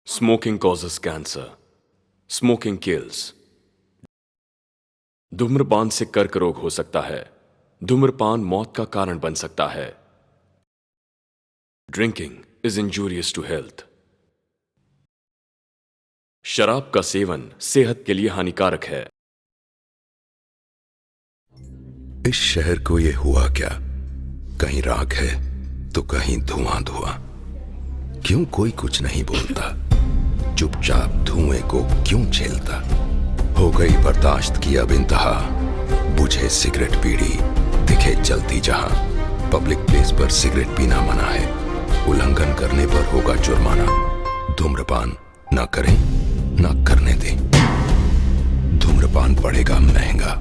Smoking causes cancer. Smoking kills. धूम्रपान से कर्क रोग हो सकता है. धूम्रपान मौत का कारण बन सकता है. Drinking is injurious to health. शराब का सेवन सेहत के लिए हानिकारक है. इस शहर को ये हुआ क्या? कहीं राख है तो कहीं धुआं धुआं. क्यों कोई कुछ नहीं बोलता? चुपचाप धुएं को क्यों झेलता? हो गई बर्दाश्त की अब इंतहा. बुझे सिगरेट बीड़ी दिखे जलती जहां. पब्लिक प्लेस पर सिगरेट पीना मना है. उल्लंघन करने पर होगा जुर्माना. धूम्रपान ना करें ना करने दें. धूम्रपान पड़ेगा महंगा.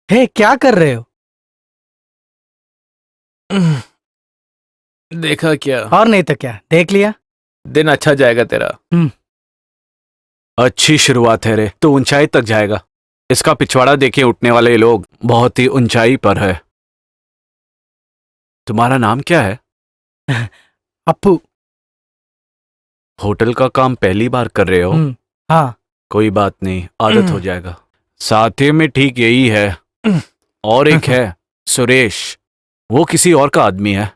हे, क्या कर रहे हो? देखा क्या? और नहीं तो क्या, देख लिया. दिन अच्छा जाएगा तेरा. अच्छी शुरुआत है रे, तो ऊंचाई तक जाएगा। इसका पिछवाड़ा देखे उठने वाले लोग बहुत ही ऊंचाई पर है। तुम्हारा नाम क्या है? अप्पू। होटल का काम पहली बार कर रहे हो? हाँ। कोई बात नहीं, आदत हो जाएगा। साथी में ठीक यही है। और एक है सुरेश, वो किसी और का आदमी है।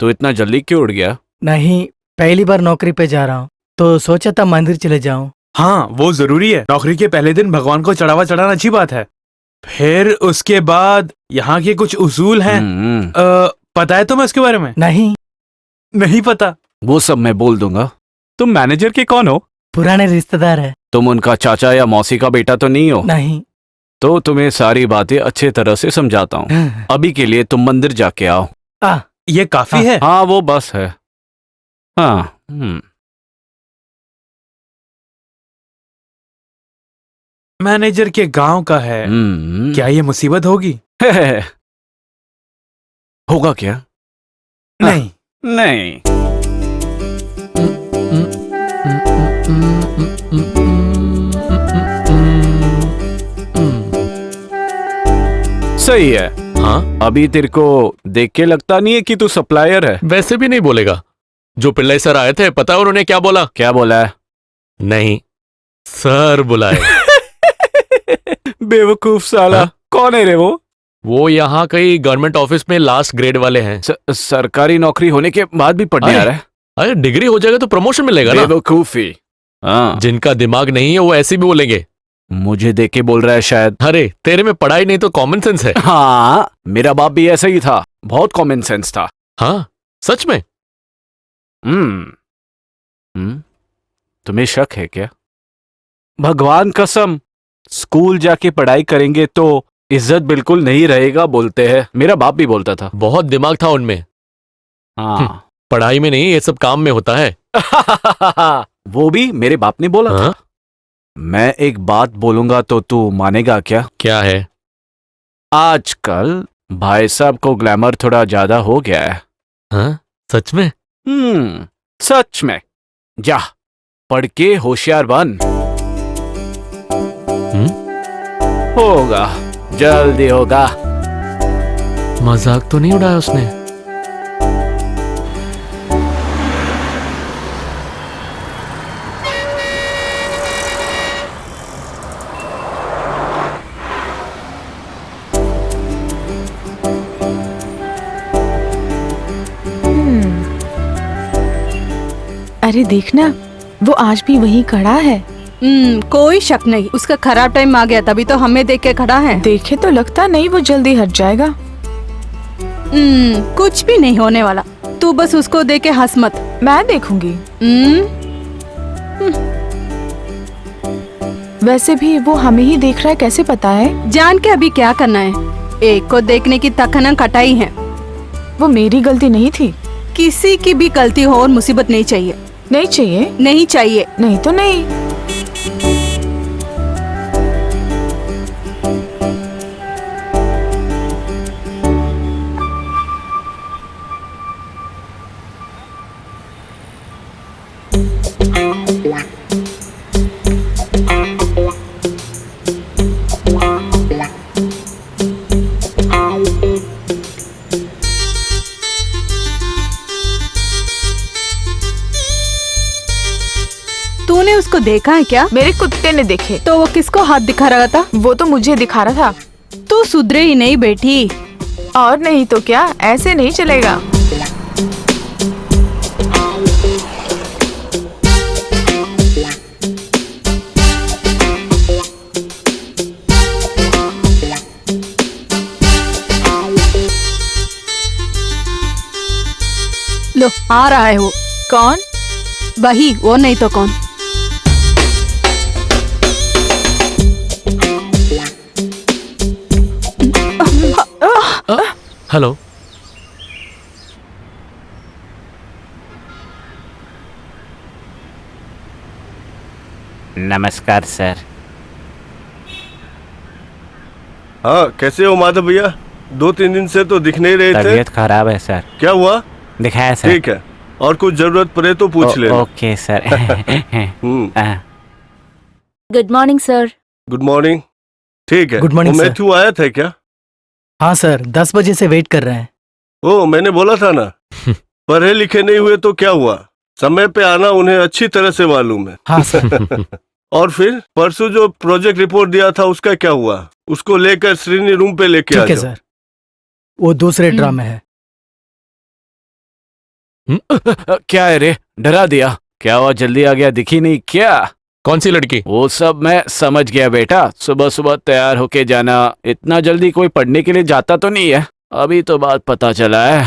तो इतना जल्दी क्यों उड़ गया? नहीं, पहली बार नौकरी पे जा रहा हूँ तो सोचा था मंदिर चले जाऊं। हाँ, वो जरूरी है। नौकरी के पहले दिन भगवान को चढ़ावा चढ़ाना अच्छी बात है। फिर उसके बाद यहाँ के कुछ उसूल हैं। पता है तुम्हें उसके बारे में? नहीं पता। वो सब मैं बोल दूंगा। तुम मैनेजर के कौन हो? पुराने रिश्तेदार है। तुम उनका चाचा या मौसी का बेटा तो नहीं हो? नहीं। तो तुम्हें सारी बातें अच्छे तरह से समझाता हूँ। अभी के लिए तुम मंदिर जाके आओ। ये काफी है। हाँ, वो बस है। हाँ। मैनेजर के गांव का है। क्या ये मुसीबत होगी? होगा क्या? नहीं। नहीं। सही है। हाँ, अभी तेरे को देख के लगता नहीं है कि तू सप्लायर है। वैसे भी नहीं बोलेगा। जो पिल्लाई सर आए थे, पता है उन्होंने क्या बोला? क्या बोला है? नहीं, सर बुलाए। बेवकूफ साला। हाँ? कौन है रे वो? वो यहाँ कई गवर्नमेंट ऑफिस में लास्ट ग्रेड वाले हैं। सरकारी नौकरी होने के बाद भी पढ़ने आ रहा है? अरे डिग्री हो जाएगा तो प्रमोशन मिलेगा ना। बेवकूफी। हाँ। जिनका दिमाग नहीं है वो ऐसे भी बोलेंगे। मुझे देख के बोल रहा है शायद। अरे तेरे में पढ़ाई नहीं तो कॉमन सेंस है। हाँ, मेरा बाप भी ऐसा ही था, बहुत कॉमन सेंस था। हाँ, सच में। तुम्हें शक है क्या? भगवान कसम, स्कूल जाके पढ़ाई करेंगे तो इज्जत बिल्कुल नहीं रहेगा बोलते हैं। मेरा बाप भी बोलता था। बहुत दिमाग था उनमें। हाँ। पढ़ाई में नहीं, ये सब काम में होता है। वो भी मेरे बाप ने बोला था। मैं एक बात बोलूंगा तो तू मानेगा क्या? क्या है? आजकल भाई साहब को ग्लैमर थोड़ा ज्यादा हो गया है। हाँ, सच में? सच में। जा, पढ़ के होशियार बन। होगा, जल्दी होगा। मजाक तो नहीं उड़ाया उसने? अरे देखना, वो आज भी वहीं खड़ा है। कोई शक नहीं, उसका खराब टाइम आ गया तभी तो हमें देख के खड़ा है। देखे तो लगता नहीं वो जल्दी हट जाएगा। कुछ भी नहीं होने वाला, तू बस उसको देख के हंस मत। मैं देखूंगी। वैसे भी वो हमें ही देख रहा है, कैसे पता है? जान के अभी क्या करना है, एक को देखने की तखना कटाई है। वो मेरी गलती नहीं थी। किसी की भी गलती हो और मुसीबत नहीं चाहिए। नहीं चाहिए? नहीं चाहिए। नहीं तो नहीं। तूने उसको देखा है क्या? मेरे कुत्ते ने देखे। तो वो किसको हाथ दिखा रहा था? वो तो मुझे दिखा रहा था। तू सुधरे ही नहीं बेटी। और नहीं तो क्या, ऐसे नहीं चलेगा। लो, आ रहा है वो। कौन? वही, वो नहीं तो कौन। हेलो। नमस्कार सर। हाँ, कैसे हो माधव भैया? 2-3 दिन से तो दिख नहीं रहे थे। तबीयत खराब है सर। क्या हुआ? दिखाया सर। ठीक है, और कुछ जरूरत पड़े तो पूछ ले। Okay sir. Good morning sir. Good morning. ठीक है। Good morning, वो sir. मैथ्यू आया था क्या? हाँ सर, 10 बजे से वेट कर रहे हैं। ओ, मैंने बोला था ना। पढ़े लिखे नहीं हुए तो क्या हुआ, समय पे आना उन्हें अच्छी तरह से मालूम है। हाँ सर। और फिर परसों जो प्रोजेक्ट रिपोर्ट दिया था उसका क्या हुआ? उसको लेकर श्रीनी रूम पे लेके आ ठीक है जाओ। सर, वो दूसरे ड्रा में है। क्या है रे, डरा दिया? क्या हुआ, जल्दी आ गया, दिखी नहीं क्या? कौन सी लड़की? वो सब मैं समझ गया बेटा, सुबह सुबह तैयार होके जाना, इतना जल्दी कोई पढ़ने के लिए जाता तो नहीं है। अभी तो बात पता चला है।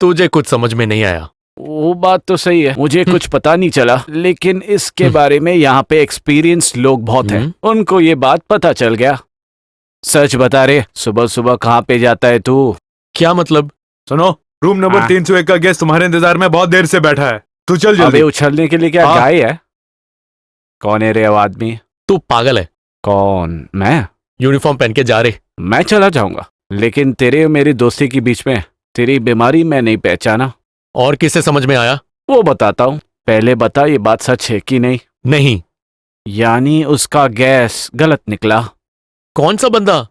तुझे कुछ समझ में नहीं आया? वो बात तो सही है, मुझे कुछ पता नहीं चला, लेकिन इसके बारे में यहाँ पे एक्सपीरियंस लोग बहुत हैं, उनको ये बात पता चल गया। सच बता रे, सुबह सुबह कहाँ पे जाता है तू? क्या मतलब? सुनो, रूम नंबर हाँ। 301 का गेस्ट तुम्हारे इंतजार में बहुत देर से बैठा है। तू चल अबे जल्दी। उछलने के लिए क्या हाँ। गाय है? कौन है रे वो आदमी? तू पागल है? कौन? मैं? यूनिफॉर्म पहन के जा रहे। मैं चला जाऊंगा, लेकिन तेरे और मेरी दोस्ती के बीच में तेरी बीमारी मैं नहीं पहचाना। और किसे समझ में आया? वो बताता हूँ, पहले बता ये बात सच है कि नहीं? नहीं। यानी उसका गैस गलत निकला। कौन सा बंदा?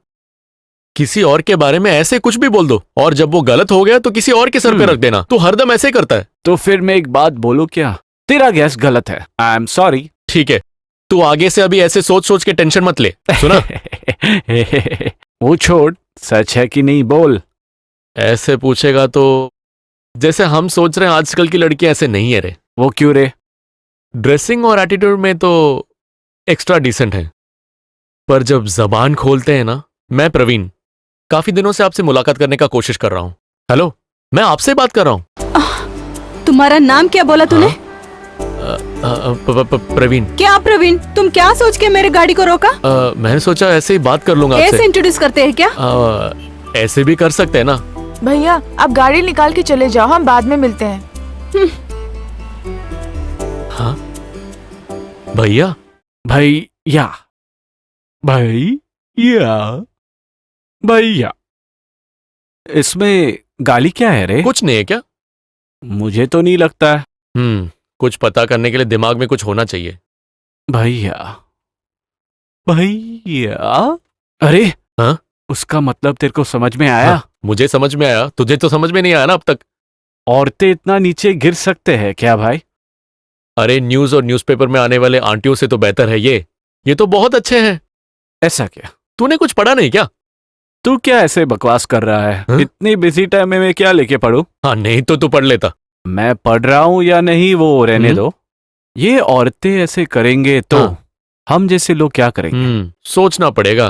किसी और के बारे में ऐसे कुछ भी बोल दो, और जब वो गलत हो गया तो किसी और के सर पे रख देना। तू हरदम ऐसे ही करता है। तो फिर मैं एक बात बोलूं क्या? तेरा गैस गलत है। I am sorry. ठीक है, तू आगे से अभी ऐसे सोच सोच के टेंशन मत ले, सुना? वो छोड़, सच है कि नहीं बोल। ऐसे पूछेगा तो जैसे हम सोच रहे हैं आजकल की लड़कियां ऐसे नहीं है रे। वो क्यों रे? ड्रेसिंग और एटीट्यूड में तो एक्स्ट्रा डिसेंट है, पर जब जबान खोलते हैं ना। मैं प्रवीण, काफी दिनों से आपसे मुलाकात करने का कोशिश कर रहा हूँ। हेलो, मैं आपसे बात कर रहा हूँ। तुम्हारा नाम क्या बोला तूने? प्रवीण। क्या प्रवीण, तुम क्या सोच के मेरे गाड़ी को रोका? मैंने सोचा ऐसे ही बात कर लूंगा ऐसे आपसे। इंट्रोड्यूस करते हैं क्या? ऐसे भी कर सकते हैं ना। भैया आप गाड़ी निकाल के चले जाओ, हम बाद में मिलते हैं। हाँ भैया। भैया, भैया, भैया। इसमें गाली क्या है रे? कुछ नहीं है क्या? मुझे तो नहीं लगता है। कुछ पता करने के लिए दिमाग में कुछ होना चाहिए। भैया, भैया। अरे हाँ? उसका मतलब तेरे को समझ में आया? हाँ, मुझे समझ में आया, तुझे तो समझ में नहीं आया ना अब तक। औरतें इतना नीचे गिर सकते हैं क्या भाई? अरे न्यूज और न्यूज़पेपर में आने वाले आंटियों से तो बेहतर है ये तो बहुत अच्छे हैं। ऐसा क्या? तूने कुछ पढ़ा नहीं क्या? तू क्या ऐसे बकवास कर रहा है? हाँ? इतनी बिजी टाइम में मैं क्या लेके पढूं? हाँ, नहीं तो तू पढ़ लेता। मैं पढ़ रहा हूं या नहीं वो रहने दो। ये औरतें ऐसे करेंगे तो हाँ। हम जैसे लोग क्या करेंगे? सोचना पड़ेगा।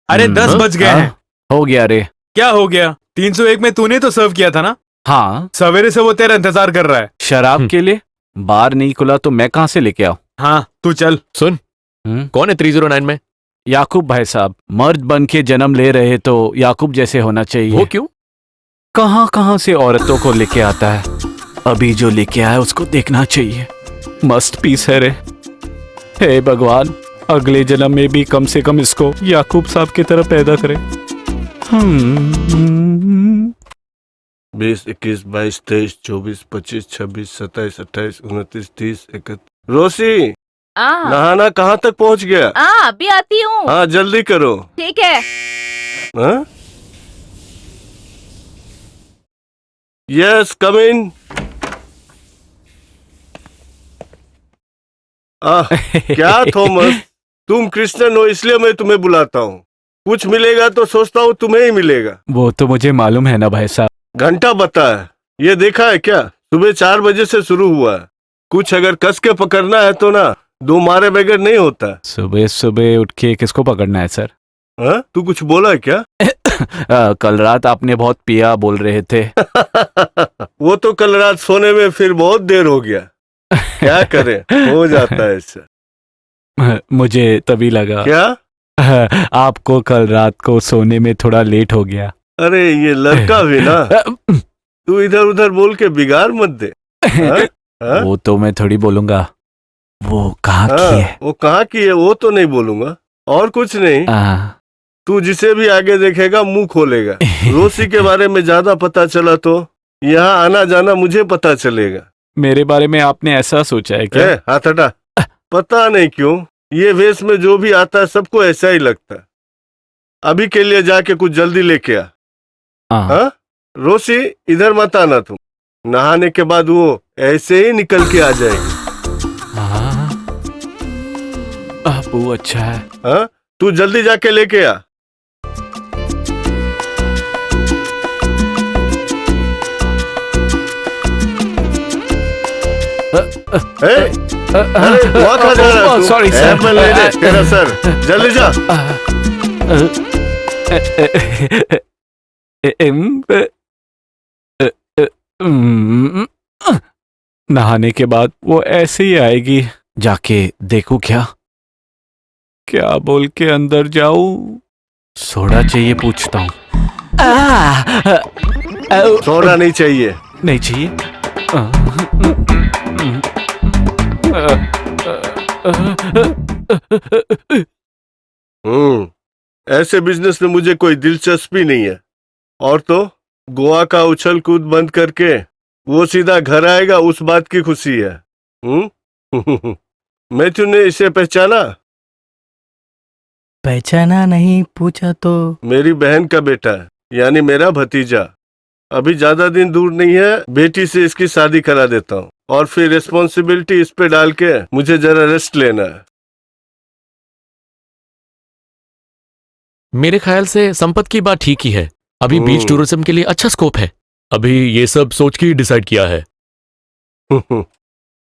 अरे 10 बज गए हैं। हो गया रे। क्या हो गया? 301 में तूने तो सर्व किया था ना? हाँ, सवेरे से वो तेरा इंतजार कर रहा है। शराब के लिए बार नहीं खुला तो मैं कहां से लेके आऊं? हाँ, तू चल। सुन, कौन है 309 में? याकूब भाई साहब, मर्द बन के जन्म ले रहे तो याकूब जैसे होना चाहिए। वो क्यों? कहां कहां से औरतों को लेके आता है, अभी जो लेके आया उसको देखना चाहिए। मस्त पीस है रे। हे भगवान, अगले जन्म में भी कम से कम इसको याकूब साहब की तरह पैदा करे। 20, 21, 22, 23, 24, 25, 26, 27, 28, 29, 30, 31। रोसी, नहाना कहाँ तक पहुँच गया? अभी आती हूँ। हाँ, जल्दी करो। ठीक है। हाँ? यस, कम इन। क्या थॉमस, तुम क्रिश्चियन हो इसलिए मैं तुम्हें बुलाता हूँ। कुछ मिलेगा तो सोचता हूँ तुम्हें ही मिलेगा। वो तो मुझे मालूम है ना भाई साहब। घंटा बता है, ये देखा है क्या? सुबह 4 बजे से शुरू हुआ है। कुछ अगर कस के पकड़ना है तो ना, 2 मारे बगैर नहीं होता। सुबह सुबह उठ के किसको पकड़ना है सर? हाँ? तू कुछ बोला क्या? कल रात आपने बहुत पिया बोल रहे थे। वो तो कल रात सोने में फिर बहुत देर हो गया। क्या करें, हो जाता है इससे। मुझे तभी लगा क्या? आपको कल रात को सोने में थोड़ा लेट हो गया। अरे ये लड़का भी ना, तू इधर उधर बोल के बिगाड़ मत दे। हाँ? हाँ? वो तो मैं थोड़ी बोलूंगा। वो कहाँ की हाँ, है? वो कहाँ की है वो तो नहीं बोलूंगा, और कुछ नहीं। तू जिसे भी आगे देखेगा मुंह खोलेगा। रोसी के बारे में ज्यादा पता चला तो यहाँ आना जाना मुझे पता चलेगा। मेरे बारे में आपने ऐसा सोचा है क्या? हाथ हटा। पता नहीं क्यों ये वेश में जो भी आता है सबको ऐसा ही लगता है। अभी के लिए जाके कुछ जल्दी लेके आ। हाँ? रोसी, इधर मत आना तुम। नहाने के बाद वो ऐसे ही निकल के आ जाएगी। वो अच्छा है। हाँ? तू जल्दी जाके लेके आ। अरे वहाँ कहाँ जा रहा है तू? Sorry sir. एप्पल ले ले तेरा सर, जल्दी जा। नहाने के बाद वो ऐसे ही आएगी। जाके देखूं क्या बोल के अंदर जाऊं? सोडा चाहिए पूछता हूँ। सोडा नहीं चाहिए। नहीं चाहिए। ऐसे बिजनेस में मुझे कोई दिलचस्पी नहीं है। और तो गोवा का उछल कूद बंद करके वो सीधा घर आएगा, उस बात की खुशी है। मैथ्यू ने इसे पहचाना? पहचाना नहीं, पूछा तो। मेरी बहन का बेटा है, यानी मेरा भतीजा। अभी ज्यादा दिन दूर नहीं है, बेटी से इसकी शादी करा देता हूँ और फिर रिस्पॉन्सिबिलिटी इस पे डाल के मुझे जरा रेस्ट लेना है। मेरे ख्याल से संपत की बात ठीक ही है। अभी बीच टूरिज्म के लिए अच्छा स्कोप है। अभी ये सब सोच के ही डिसाइड किया है।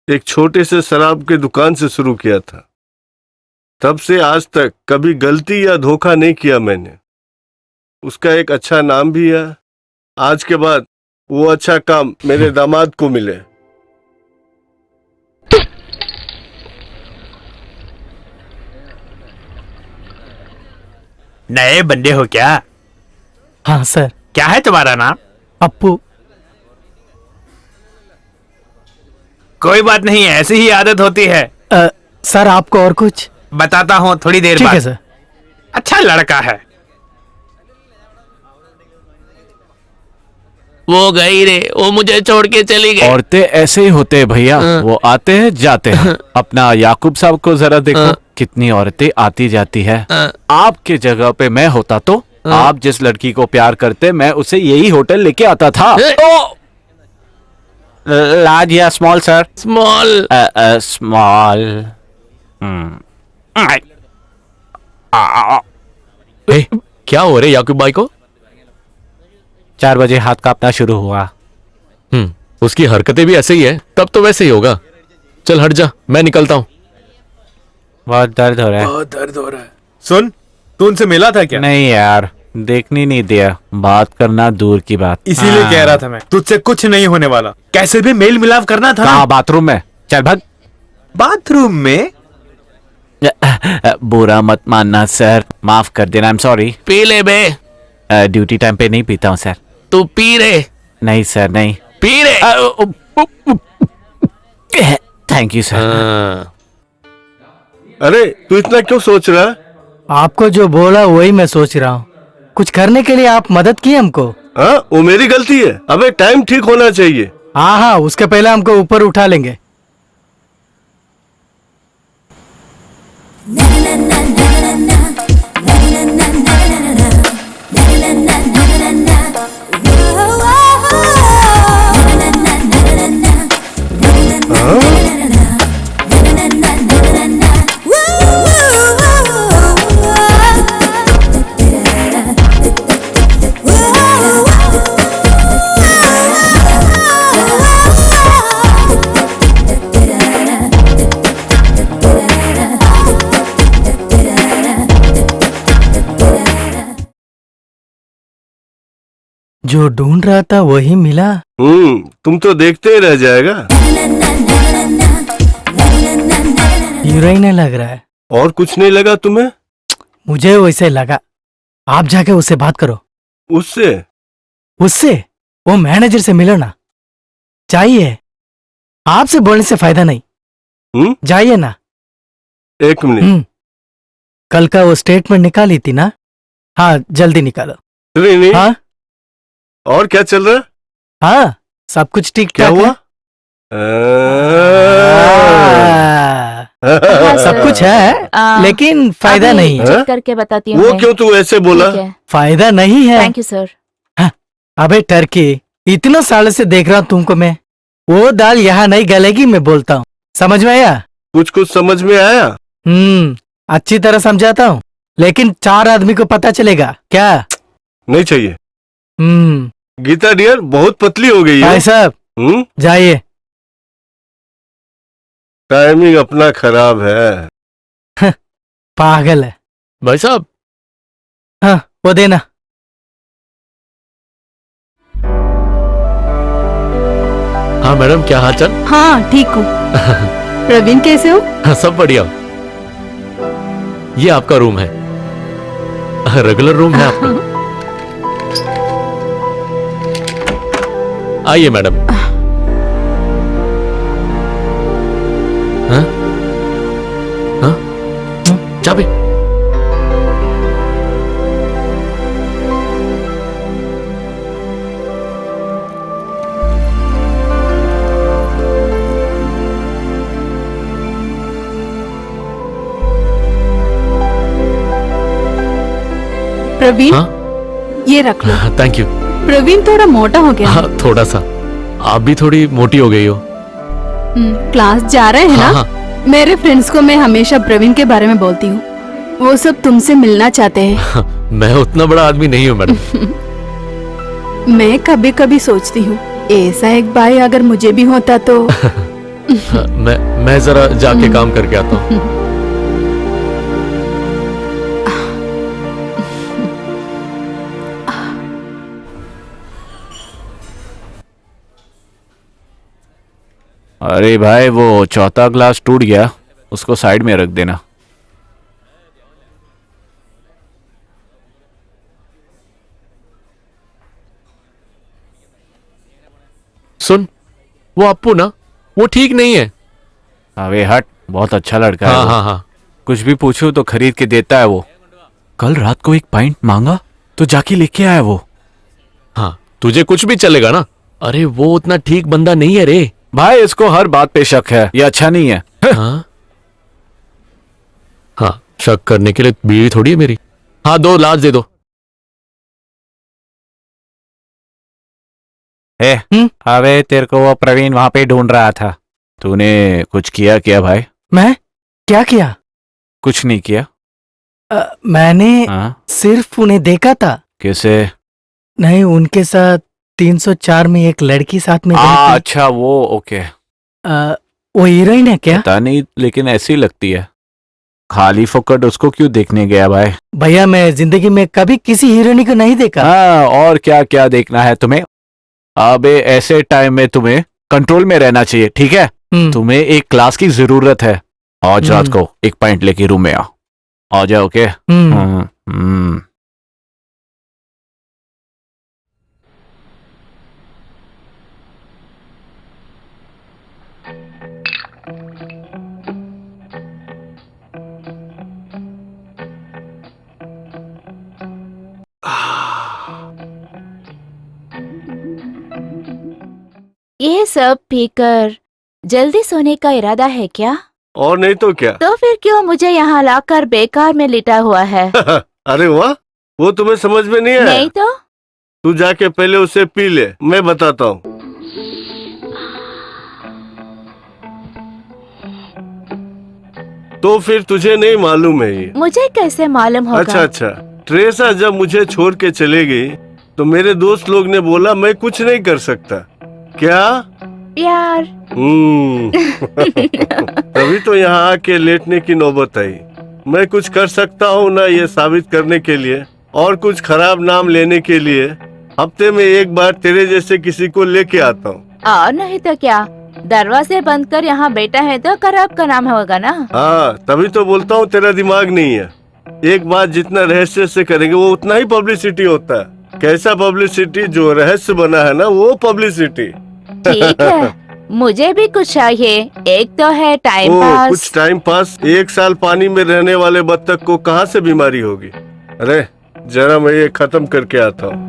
एक छोटे से शराब के दुकान से शुरू किया था, तब से आज तक कभी गलती या धोखा नहीं किया मैंने। उसका एक अच्छा नाम भी है। आज के बाद वो अच्छा काम मेरे दामाद को मिले। नए बंदे हो क्या? हाँ सर। क्या है तुम्हारा नाम? अप्पू। कोई बात नहीं, ऐसी ही आदत होती है। सर आपको और कुछ बताता हूँ थोड़ी देर ठीक बाद। है सर। अच्छा लड़का है। वो गई रे, वो मुझे छोड़ के चली गई। औरतें ऐसे ही होते हैं भैया, वो आते हैं जाते हैं। अपना याकूब साहब को जरा देखो, कितनी औरतें आती जाती है। आपके जगह पे मैं होता तो आप जिस लड़की को प्यार करते, मैं उसे यही होटल लेके आता था। लार्ज या स्मॉल सर? स्मॉल। स्मॉल। क्या हो रहे याकूब भाई को? 4 बजे हाथ कांपना शुरू हुआ। उसकी हरकतें भी ऐसे ही है, तब तो वैसे ही होगा। चल हट जा, मैं निकलता हूँ। बहुत दर्द हो रहा है। बहुत दर्द हो रहा है। सुन, तू उनसे मिला था क्या? नहीं यार, देखने नहीं दिया, बात करना दूर की बात। इसीलिए कह रहा था मैं, तुझसे कुछ नहीं होने वाला। कैसे भी मेल मिलाप करना था। कहाँ? बाथरूम में। चल भाग। बाथरूम में? बुरा मत मानना सर, माफ कर देना। I am sorry. पी ले बे। ड्यूटी टाइम पे नहीं पीता हूँ सर। तू पी रे। नहीं सर, नहीं पी रे। Thank you sir. अरे तू इतना क्यों सोच रहा है? आपको जो बोला वही मैं सोच रहा हूँ। कुछ करने के लिए आप मदद किए हमको। हाँ, वो मेरी गलती है। अबे टाइम ठीक होना चाहिए। हाँ हाँ, उसके पहले हमको ऊपर उठा लेंगे। जो ढूंढ रहा था वही मिला। तुम तो देखते ही रह जाएगा। हीरोइन लग रहा है। और कुछ नहीं लगा तुम्हें? मुझे वैसे लगा। आप जाके उससे बात करो। उससे? उससे? वो मैनेजर से मिलो ना। चाहिए, आपसे बोलने से फायदा नहीं। जाइए ना। एक मिनट। कल का वो स्टेटमेंट निकाली थी ना? हाँ, जल्दी निकालो। नहीं। हाँ, और क्या चल रहा है? हाँ, सब कुछ ठीक क्या ठाक हुआ? है। सब कुछ है लेकिन फायदा अभी नहीं है। चेक करके बताती हूँ वो मैं। क्यों तू ऐसे बोला? ठीक है, फायदा नहीं है। Thank you sir. अबे टर्की, इतना साल से देख रहा हूँ तुमको मैं। वो दाल यहाँ नहीं गलेगी, मैं बोलता हूँ। समझ में आया? कुछ कुछ समझ में आया। अच्छी तरह समझाता हूँ, लेकिन 4 आदमी को पता चलेगा क्या? नहीं चाहिए। हम्म। गीता डियर बहुत पतली हो गई भाई है। साहब जाइए। टाइमिंग अपना खराब है। पागल है। भाई साहब, हाँ वो देना। हाँ मैडम, क्या हाल चाल? हाँ ठीक हूँ। प्रवीण कैसे हो? हाँ, सब बढ़िया। ये आपका रूम है, रेगुलर रूम है आपका। आइए मैडम। हाँ? हाँ? चाबी। प्रवीण, हाँ? ये रख लो। Thank you. प्रवीण थोड़ा मोटा हो गया है। हाँ, थोड़ा सा। आप भी थोड़ी मोटी हो गई हो। क्लास जा रहे हैं हाँ, ना? मेरे फ्रेंड्स को मैं हमेशा प्रवीण के बारे में बोलती हूँ। वो सब तुमसे मिलना चाहते हैं। मैं उतना बड़ा आदमी नहीं हूँ मैडम। मैं कभी कभी सोचती हूँ, ऐसा एक भाई अगर मुझे भी होता तो। मैं जरा जाके काम करके आता हूँ। अरे भाई, वो चौथा ग्लास टूट गया, उसको साइड में रख देना। सुन, वो अप्पू ना, वो ठीक नहीं है। अबे हट, बहुत अच्छा लड़का है हाँ वो। हाँ हाँ। कुछ भी पूछूं तो खरीद के देता है वो। कल रात को एक पाइंट मांगा तो जाके लेके आया वो। हाँ, तुझे कुछ भी चलेगा ना। अरे वो उतना ठीक बंदा नहीं है रे। भाई इसको हर बात पे शक है, ये अच्छा नहीं है। हाँ हाँ, शक करने के लिए बीवी थोड़ी है मेरी। हाँ, 2 लाख दे दो। अबे तेरे को वो प्रवीण वहां पे ढूंढ रहा था। तूने कुछ किया क्या भाई? मैं क्या किया? कुछ नहीं किया। मैंने हाँ? सिर्फ उन्हें देखा था। कैसे? नहीं, उनके साथ 304 में एक लड़की साथ में गई थी। अच्छा वो, ओके। वो हीरोइन है क्या? पता नहीं, लेकिन ऐसी लगती है। खाली फोकट उसको क्यों देखने गया भाई? भैया मैं जिंदगी में कभी किसी हीरोइनी को नहीं देखा। हाँ, और क्या क्या देखना है तुम्हें? अबे ऐसे टाइम में तुम्हें कंट्रोल में रहना चाहिए, ठीक है? तुम्हें एक क्लास की जरूरत है। आज रात को एक पॉइंट लेके रूम में आ जाओ, ओके? ये सब पीकर जल्दी सोने का इरादा है क्या? और नहीं तो क्या। तो फिर क्यों मुझे यहाँ लाकर बेकार में लिटा हुआ है? अरे वाह, वो तुम्हें समझ में नहीं आया? नहीं तो? तू जाके पहले उसे पी ले, मैं बताता हूँ। तो फिर तुझे नहीं मालूम है ये? मुझे कैसे मालूम होगा? अच्छा अच्छा, ट्रेसा जब मुझे छोड़ के चले गई तो मेरे दोस्त लोग ने बोला मैं कुछ नहीं कर सकता। क्या? प्यार। तभी तो यहाँ आके लेटने की नौबत आई। मैं कुछ कर सकता हूँ ना ये साबित करने के लिए और कुछ खराब नाम लेने के लिए हफ्ते में एक बार तेरे जैसे किसी को लेके आता हूँ। और नहीं तो क्या, दरवाजे बंद कर यहाँ बैठा है तो खराब का नाम होगा ना। हाँ, तभी तो बोलता हूँ तेरा दिमाग नहीं है। एक बात जितना रहस्य से करेंगे वो उतना ही पब्लिसिटी होता है। कैसा पब्लिसिटी? जो रहस्य बना है ना वो पब्लिसिटी। ठीक है, मुझे भी कुछ चाहिए। एक तो है टाइम पास। कुछ टाइम पास? 1 साल पानी में रहने वाले बत्तख को कहाँ से बीमारी होगी? अरे जरा मैं ये खत्म करके आता हूँ।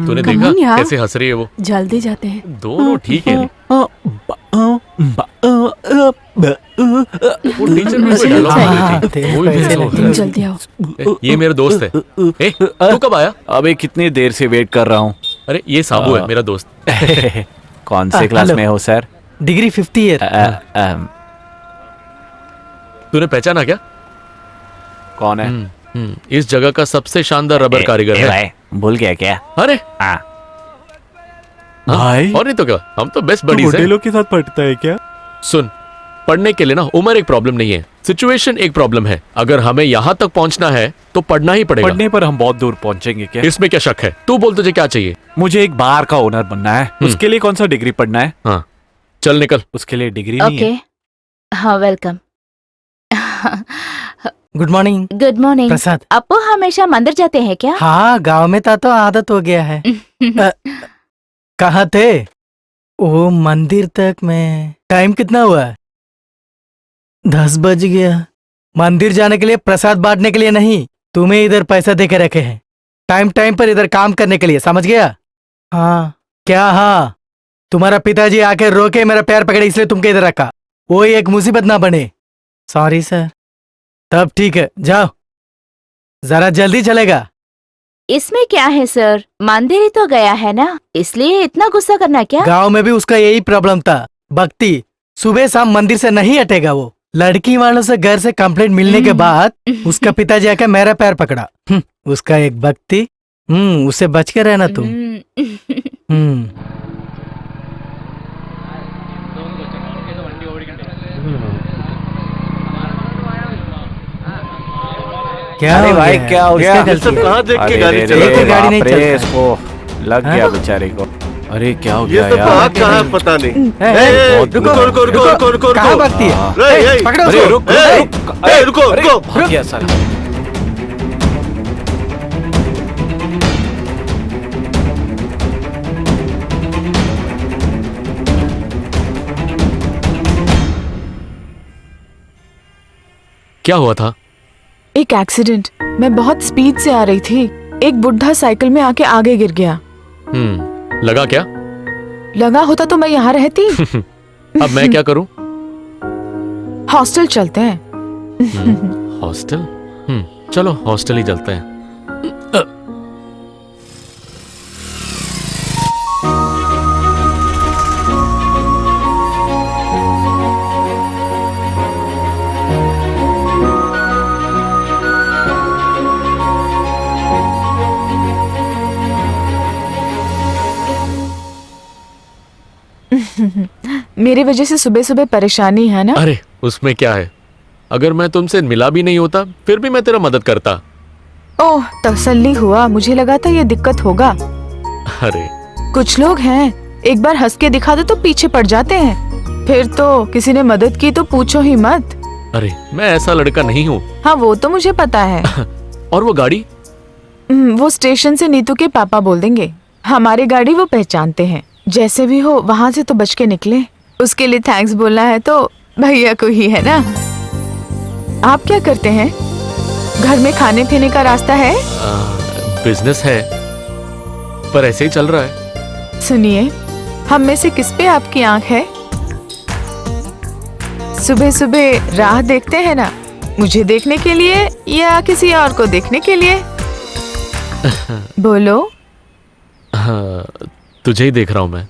तूने Come देखा on यार। कैसे हंस रही है वो? जल्दी जाते हैं। दोनों ठीक है। वो टीचर में कोई डायलॉग बोल रही थी, वो भी मेरे से हो तुम रहा जल्दी आओ। है। ये मेरा दोस्त है। ए, तू कब आया? अबे कितनी देर से वेट कर रहा हूँ। अरे ये साबू है मेरा दोस्त। कौन से क्लास हेलो। में हो सर? Degree 50 year. तूने पहचाना क्या? कौन है? इस जगह का सबसे शानदार रबर कारीगर है। भाई भूल गया क्या? अरे हाँ। हाँ, भाई और नहीं तो क्या, हम तो बेस्ट बडीज हैं। लोग के साथ पढ़ता है क्या? सुन, पढ़ने के लिए ना उम्र एक प्रॉब्लम नहीं है, सिचुएशन एक प्रॉब्लम है। अगर हमें यहाँ तक पहुँचना है तो पढ़ना ही पड़ेगा। पढ़ने पर हम बहुत दूर पहुंचेंगे क्या? इसमें क्या शक है? तू बोल, तुझे क्या चाहिए? मुझे एक बार का ओनर बनना है। उसके लिए कौन सा डिग्री पढ़ना है? हाँ, चल निकल। उसके लिए डिग्री नहीं है। ओके, हाँ welcome. Good morning good morning. Prasad. Apu हमेशा मंदिर जाते हैं क्या? हाँ, गांव में था तो आदत हो गया है। कहाँ थे? ओ, मंदिर तक में टाइम कितना हुआ है? 10 बज गया। मंदिर जाने के लिए, प्रसाद बांटने के लिए नहीं, तुम्हें इधर पैसा दे के रखे हैं, टाइम टाइम पर इधर काम करने के लिए, समझ गया? हाँ क्या? हाँ, तुम्हारा पिताजी आके रोके मेरा पैर पकड़े इसलिए तुमको इधर रखा। वो एक मुसीबत ना बने। Sorry sir. तब ठीक है, जाओ, जरा जल्दी चलेगा। इसमें क्या है सर, मंदिर ही तो गया है ना, इसलिए इतना गुस्सा करना क्या? गांव में भी उसका यही प्रॉब्लम था, भक्ति सुबह शाम मंदिर से नहीं हटेगा। वो लड़की वालों से घर से कंप्लेंट मिलने के बाद उसका पिताजी आके मेरा पैर पकड़ा। उसका एक भक्ति। उससे बच के रहना तुम। क्या अरे हो भाई गया? क्या हो किसका गया? गलती है? कहाँ देख के अरे गाड़ी रे चला रे, एक ही गाड़ी नहीं बाप रे, चलता। इसको लग गया बेचारे को। अरे क्या हो ये गया सब यार? हाथ कहाँ है पता नहीं। ए, ए, रुको, रुको रुको रुको रुको कहाँ रुको। भक्ति है? रे, ए, पकड़ो अरे उसको। रुक ए, रुक ए, रुको अरे, रुको। भाग गया साला। क्या हुआ था? एक एक्सीडेंट। मैं बहुत स्पीड से आ रही थी, एक बुढ़ा साइकिल में आके आगे गिर गया। लगा क्या? लगा होता तो मैं यहाँ रहती। अब मैं क्या करूं? हॉस्टल चलते हैं। हॉस्टल? चलो हॉस्टल ही चलते हैं। मेरी वजह से सुबह सुबह परेशानी है ना? अरे उसमें क्या है, अगर मैं तुमसे मिला भी नहीं होता फिर भी मैं तेरा मदद करता। ओह, तसल्ली हुआ। मुझे लगा था ये दिक्कत होगा। अरे कुछ लोग हैं, एक बार हंस के दिखा दो तो पीछे पड़ जाते हैं, फिर तो किसी ने मदद की तो पूछो ही मत। अरे मैं ऐसा लड़का नहीं हूँ। हाँ वो तो मुझे पता है। और वो गाड़ी? वो स्टेशन से नीतू के पापा बोल देंगे। हमारी गाड़ी वो पहचानते हैं। जैसे भी हो वहां से तो बच के निकले। उसके लिए थैंक्स बोलना है तो भैया को ही है ना। आप क्या करते हैं? घर में खाने पीने का रास्ता है? बिजनेस है पर ऐसे ही चल रहा है। सुनिए, हम में से किस पे आपकी आंख है? सुबह सुबह राह देखते हैं ना, मुझे देखने के लिए या किसी और को देखने के लिए? बोलो। हाँ, तुझे ही देख रहा हूँ मैं।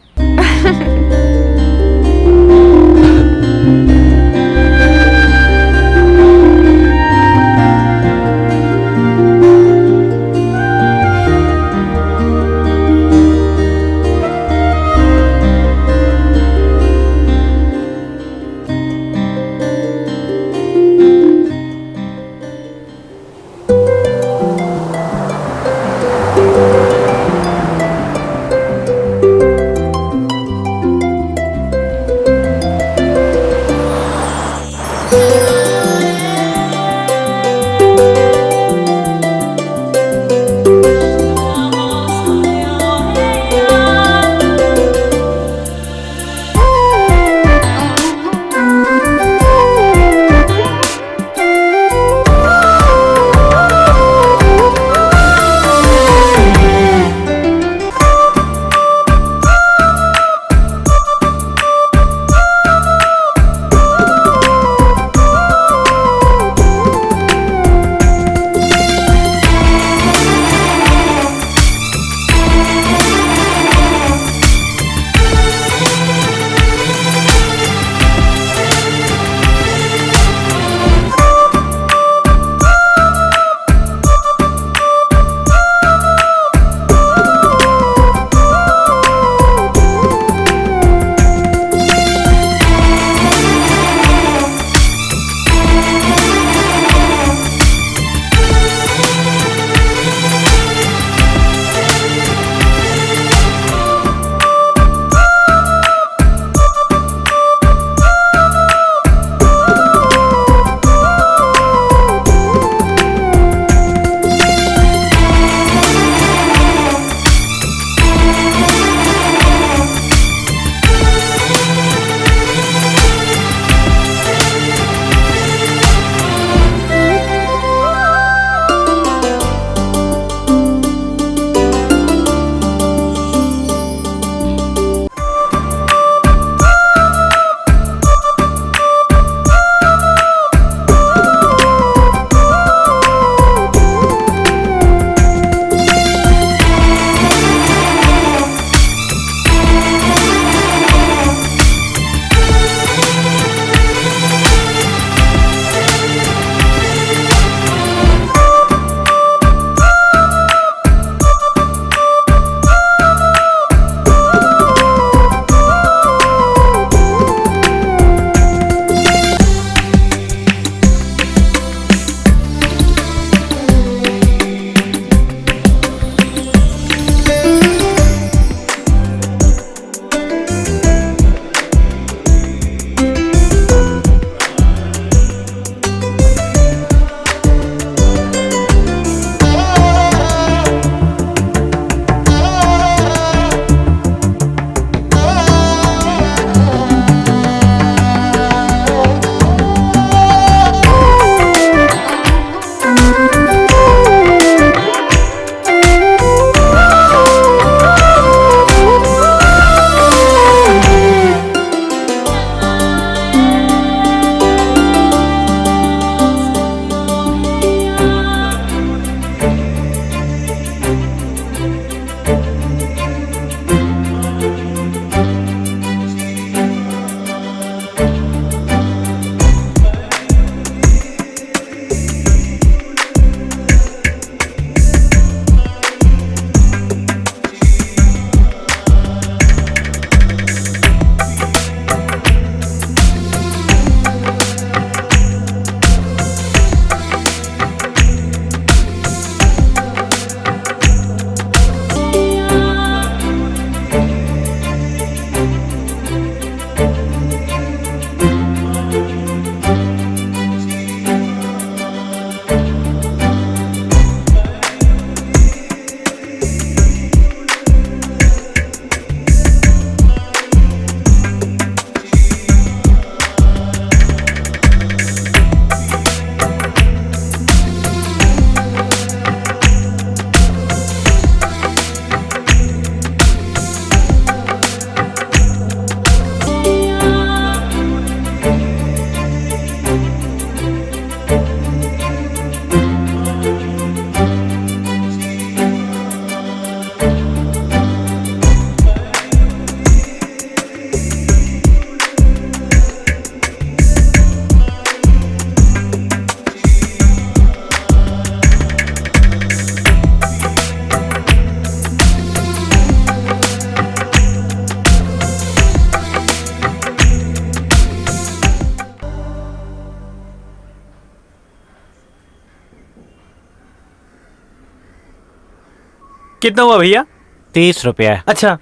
कितना हुआ भैया? 30 रुपया। अच्छा,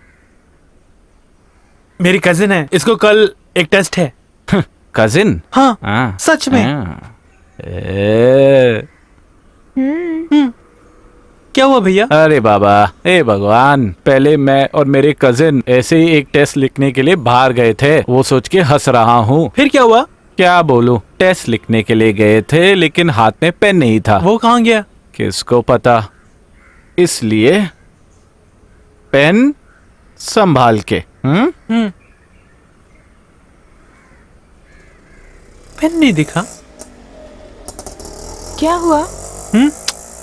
मेरी कजिन है, इसको कल एक टेस्ट है। कजिन? हाँ, सच में। क्या हुआ भैया? अरे बाबा, हे भगवान, पहले मैं और मेरे कजिन ऐसे ही एक टेस्ट लिखने के लिए बाहर गए थे। वो सोच के हंस रहा हूँ। फिर क्या हुआ? क्या बोलूं, टेस्ट लिखने के लिए गए थे लेकिन हाथ में पेन नहीं था। वो कहाँ गया? किसको पता, इसलिए पेन संभाल के। पेन नहीं दिखा? क्या हुआ?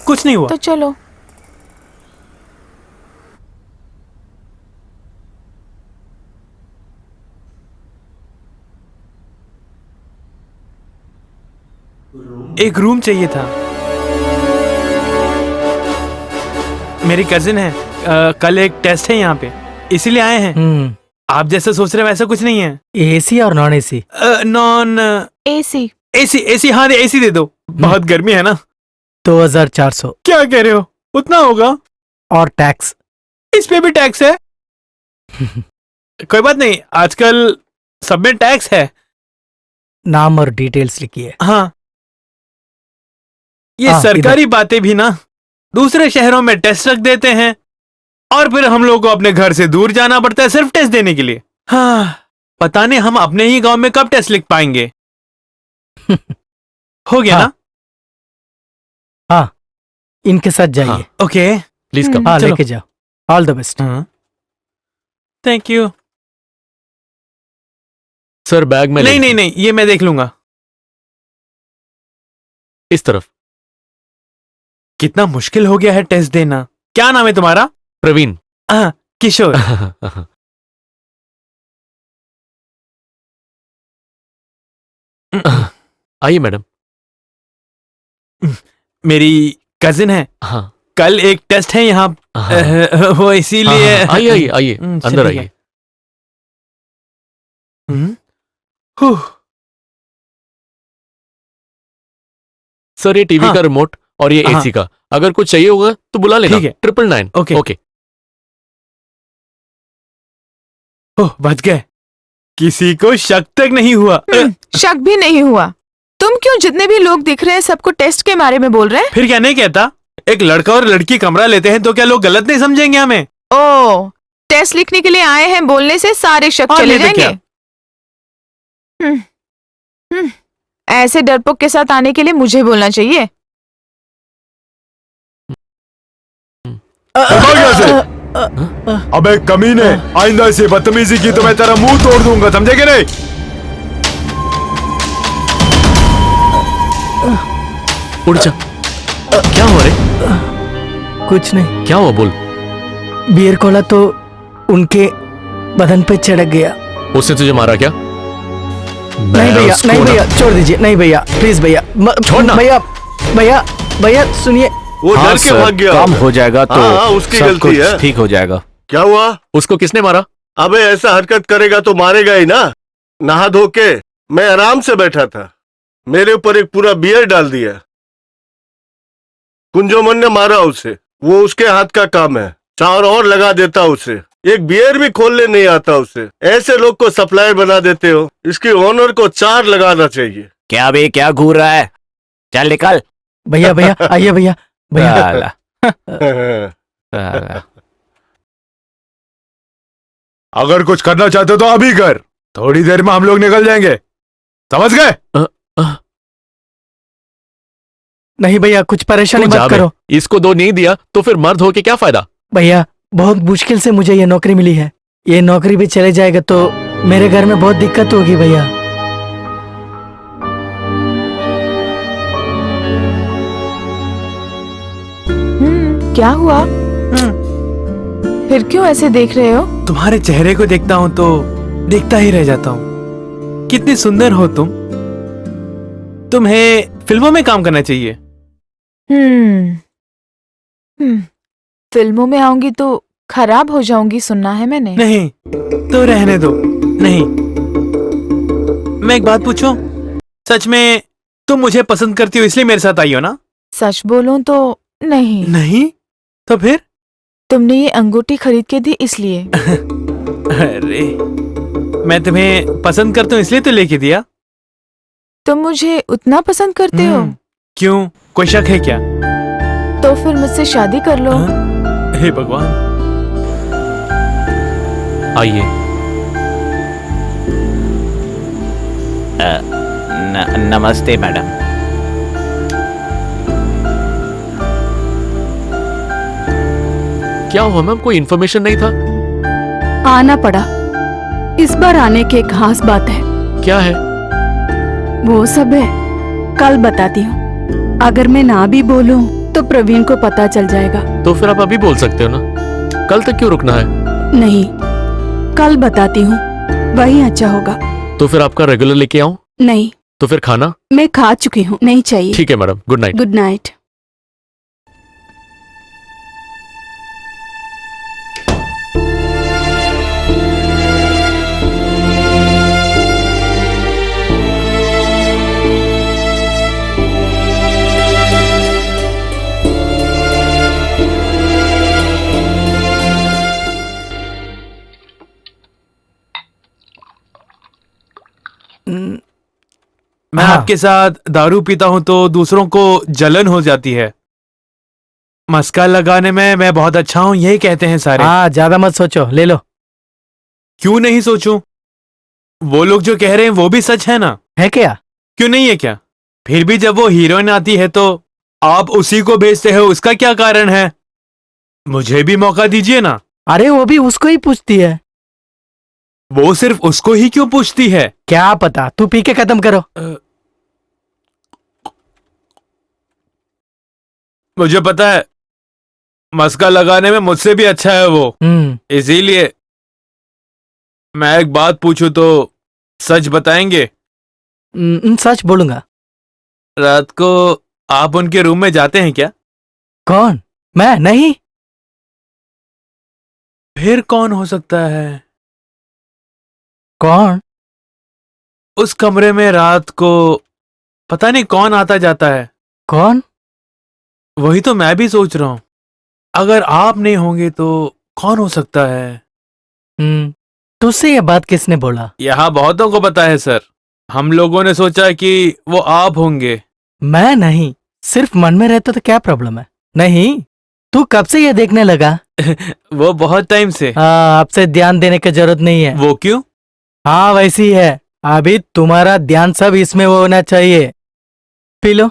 कुछ नहीं हुआ। तो चलो। एक रूम चाहिए था। मेरी कजिन है, कल एक टेस्ट है यहाँ पे, इसीलिए आए हैं। आप जैसे सोच रहे हैं वैसा कुछ नहीं है। एसी और non AC? Non AC. AC? AC? हाँ, एसी दे दो, बहुत गर्मी है ना। 2400। क्या कह रहे हो, उतना होगा? और टैक्स? इस पे भी टैक्स है? कोई बात नहीं, आजकल सब में टैक्स है। नाम और डिटेल्स लिखिए। हाँ, ये हाँ, सरकारी बातें भी ना दूसरे शहरों में टेस्ट रख देते हैं और फिर हम लोग को अपने घर से दूर जाना पड़ता है सिर्फ टेस्ट देने के लिए। हाँ, पता नहीं हम अपने ही गांव में कब टेस्ट लिख पाएंगे। हो गया हाँ, ना? हाँ, इनके साथ जाइए। हाँ। Okay, please come. हाँ, चलो। लेके जाओ। All the best. Thank you. Sir bag में नहीं नहीं नहीं, ये मैं देख लूंगा। इस तरफ। कितना मुश्किल हो गया है टेस्ट देना। क्या नाम है तुम्हारा? प्रवीण। हाँ, किशोर। आइए मैडम। मेरी कजिन है, हाँ कल एक टेस्ट है यहाँ, हाँ। वो इसीलिए। हाँ, आइए आइए आइए, अंदर चलिए। आइए। हुँ। सर ये टीवी हाँ। का रिमोट और ये हाँ। एसी का, अगर कुछ चाहिए होगा तो बुला लेना। ठीक है। 999। ओके। ओके। ओह, बच गए, किसी को शक तक नहीं हुआ। शक भी नहीं हुआ। तुम क्यों जितने भी लोग दिख रहे हैं सबको टेस्ट के बारे में बोल रहे हैं? फिर क्या नहीं कहता, एक लड़का और लड़की कमरा लेते हैं तो क्या लोग गलत नहीं समझेंगे हमें? ओ, टेस्ट लिखने के लिए आए हैं बोलने से सारे शक और चले नहीं तो जाएंगे। ऐसे डरपोक के साथ आने के लिए मुझे बोलना चाहिए। अबे कमीने, आइंदा ऐसी बदतमीजी की तो मैं तेरा मुंह तोड़ दूंगा, समझे कि नहीं? उड़ जा। क्या हुआ रे? कुछ नहीं। क्या हुआ बोल। बियर कोला तो उनके बदन पे चढ़क गया। उसने तुझे मारा क्या? नहीं भैया, नहीं भैया, छोड़ दीजिए। नहीं भैया, प्लीज भैया, छोड़ना। भैया, भैया, भैया सुनिए। वो हाँ डर के सर, भाग गया। काम हो जाएगा तो हाँ, उसकी सब गलती कुछ है। ठीक हो जाएगा। क्या हुआ? उसको किसने मारा? अबे ऐसा हरकत करेगा तो मारेगा ही ना। नहा धो के मैं आराम से बैठा था, मेरे ऊपर एक पूरा बियर डाल दिया। कुंजोमन ने मारा उसे, वो उसके हाथ का काम है। 4 और लगा देता उसे, एक बियर भी खोलने नहीं आता उसे। ऐसे लोग को सप्लायर बना देते हो, इसकी ओनर को 4 लगाना चाहिए। क्या बे, क्या घूर रहा है? चल निकल। भैया, भैया, आइए भैया, भैया। साला, साला। अगर कुछ करना चाहते हो तो अभी कर, थोड़ी देर में हम लोग निकल जाएंगे, समझ गए? नहीं भैया, कुछ परेशानी तू जा मत बे। करो। इसको 2 नहीं दिया तो फिर मर्द होके क्या फायदा? भैया, बहुत मुश्किल से मुझे ये नौकरी मिली है। ये नौकरी भी चले जाएगा तो मेरे घर में बहुत दिक्कत होगी भैया। क्या हुआ? फिर क्यों ऐसे देख रहे हो? तुम्हारे चेहरे को देखता हूँ तो देखता ही रह जाता हूँ। कितनी सुंदर हो तुम। तुम्हें फिल्मों में काम करना चाहिए। फिल्मों में आऊंगी तो खराब हो जाऊंगी, सुनना है मैंने। नहीं तो रहने दो। नहीं, मैं एक बात पूछूं? सच में तुम मुझे पसंद करती हो इसलिए मेरे साथ आई हो ना? सच बोलूं तो नहीं। नहीं तो फिर? तुमने ये अंगूठी खरीद के दी इसलिए। अरे मैं तुम्हें पसंद करता हूँ इसलिए तो लेके दिया। तुम मुझे उतना पसंद करते हो? क्यों, कोई शक है क्या? तो फिर मुझसे शादी कर लो। हे भगवान। आइए। नमस्ते मैडम। क्या हुआ मैम, कोई इन्फॉर्मेशन नहीं था? आना पड़ा। इस बार आने की एक खास बात है। क्या है? वो सब है, कल बताती हूँ। अगर मैं ना भी बोलूँ तो प्रवीण को पता चल जाएगा। तो फिर आप अभी बोल सकते हो ना, कल तक क्यों रुकना है? नहीं, कल बताती हूँ, वही अच्छा होगा। तो फिर आपका रेगुलर लेके आऊं? नहीं, तो फिर खाना? मैं खा चुकी हूँ, नहीं चाहिए। ठीक है madam, good night. Good night. मैं हाँ। आपके साथ दारू पीता हूं तो दूसरों को जलन हो जाती है। मस्का लगाने में मैं बहुत अच्छा हूं, यही कहते हैं सारे। हाँ, ज्यादा मत सोचो, ले लो। क्यों नहीं सोचूं? वो लोग जो कह रहे हैं वो भी सच है ना? है क्या? क्यों नहीं है क्या? फिर भी जब वो हीरोइन आती है तो आप उसी को भेजते हो, उसका क्या कारण है? मुझे भी मौका दीजिए ना। अरे वो भी उसको ही पूछती है। वो सिर्फ उसको ही क्यों पूछती है? क्या पता, तू पी के खत्म करो। मुझे पता है, मस्का लगाने में मुझसे भी अच्छा है वो। इसीलिए मैं एक बात पूछूं तो सच बताएंगे? सच बोलूंगा। रात को आप उनके रूम में जाते हैं क्या? कौन? मैं नहीं। फिर कौन हो सकता है? कौन? उस कमरे में रात को पता नहीं कौन आता जाता है। कौन? वही तो मैं भी सोच रहा हूं। अगर आप नहीं होंगे तो कौन हो सकता है? तुझसे ये बात किसने बोला? यहाँ बहुतों को पता है सर। हम लोगों ने सोचा कि वो आप होंगे। मैं नहीं, सिर्फ मन में रहता तो क्या प्रॉब्लम है? नहीं, तू कब से ये देखने लगा? वो बहुत टाइम से। हाँ, आपसे ध्यान देने की जरूरत नहीं है। वो क्यों? हाँ, वैसी है। अभी तुम्हारा ध्यान सब इसमें वो होना चाहिए। P low.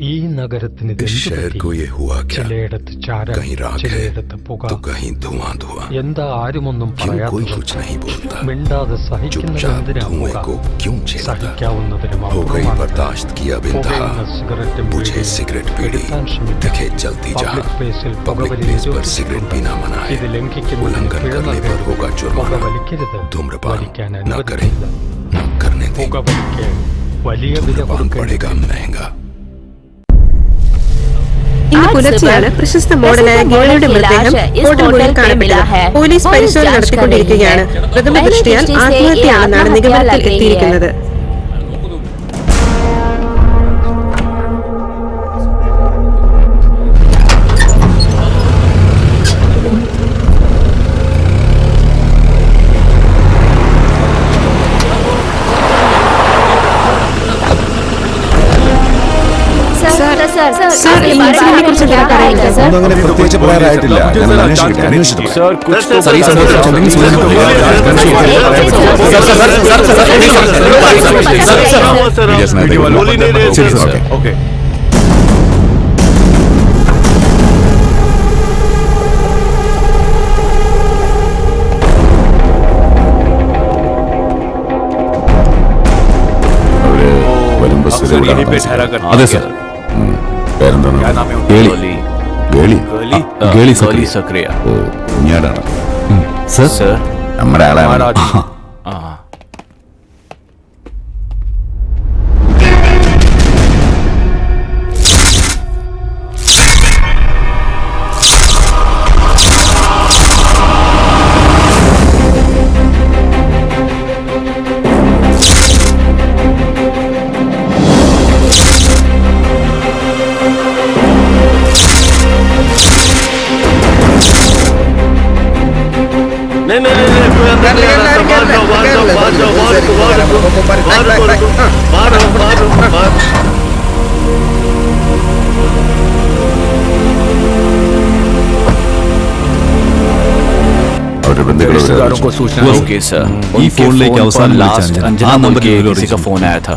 ഈ നഗരത്തിന് इस शहर को ये हुआ क्या ചിലയിടത്ത് ചാരം कहीं राख है ചിലയിടത്ത് പുക तो कहीं धुआं धुआं എന്താ ആരുമൊന്നും क्यों कोई പറയാത്തത് कुछ नहीं बोलता മിണ്ടാതെ സഹിക്കുന്നത് चुपचाप എന്തിനാ धुएं പുക को क्यों झेलता സഹിക്കാവുന്നതിനും हो गई അപ്പുറമാണ് बर्दाश्त किया बिन था പുകയുന്ന സിഗരറ്റും मुझे ബീഡിയും सिगरेट पीड़ी എടുക്കാൻ ശ്രമിക്കുക. दिखे चलती जहाँ പബ്ലിക് പ്ലേസിൽ पब्लिक പുകവലി प्लेस पर सिगरेट നിരോധിച്ചിട്ടുണ്ട്. पीना मना है ഇത് ലംഘിക്കുന്നതിന് उल्लंघन പിഴ करने पर നൽകരുത്. होगा പുക जुर्माना വലിക്കരുത് धूम्रपान വലിക്കാൻ न करें അനുവദിക്കില്ല न करने दें പുക വലിക്കാൻ വലിയ വില धूम्रपान കൊടുക്കേണ്ടി पड़ेगा महंगा ഇന്ന് आज പുലർച്ചെയാണ് सुबह പ്രശസ്ത മോഡലായ प्रसिद्ध ഗേളയുടെ मॉडल की മൃതദേഹം लाश इस ഹോട്ടൽ മുറിയിൽ होटल पे मिला കാണപ്പെട്ടത് है। പോലീസ് पुलिस പരിശോധന जांच कर നടത്തിക്കൊണ്ടിരിക്കുകയാണ് रही है। പ്രഥമ पहली ദൃഷ്ടിയാൽ दृष्टि से ये ആത്മഹത്യയാണെന്നാണ് आत्महत्या നിഗമനത്തിൽ लग रही है। എത്തിയിരിക്കുന്നത് सर ഈ ഇൻസിഡന്റിനെ കുറിച്ച് എന്തെങ്കിലും പറയാനുണ്ടോ സർ ഒന്നും അങ്ങനെ പ്രത്യേകിച്ച് പറയാറായിട്ടില്ല ഞാൻ അന്വേഷിക്കട്ടെ അന്വേഷിച്ചിട്ട് പറയാം. सर कुछ तो sir, sir, sir, sir, sir, बोल ही नहीं रहे सर। ओके अक्सर यहीं पे ठहरा करते അതെ हैं। സർ പേരെന്താണ് क्या नाम है उनका? കേളി गोली കേളി ഗേളി? കേളി गोली സക്രിയ सक्रिय ഓ കുഞ്ഞാടാണ് സർ सर നമ്മുടെ ആളാണ് महाराज हाँ नहीं नहीं नहीं कोई अंदर नहीं आ रहा सर। बाहर जाओ बाहर जाओ बाहर जाओ बाहर बाहर അവരുടെ ബന്ധുക്കൾ रिश्तेदारों को सूचना ओके सर ഈ ഫോണിലേക്ക് അവസാനം लास्ट വിളിച്ചാണ്. अंजना ആ बोल നമ്പറിൽ के വിവരം किसी का അറിയിച്ചു. फोन आया था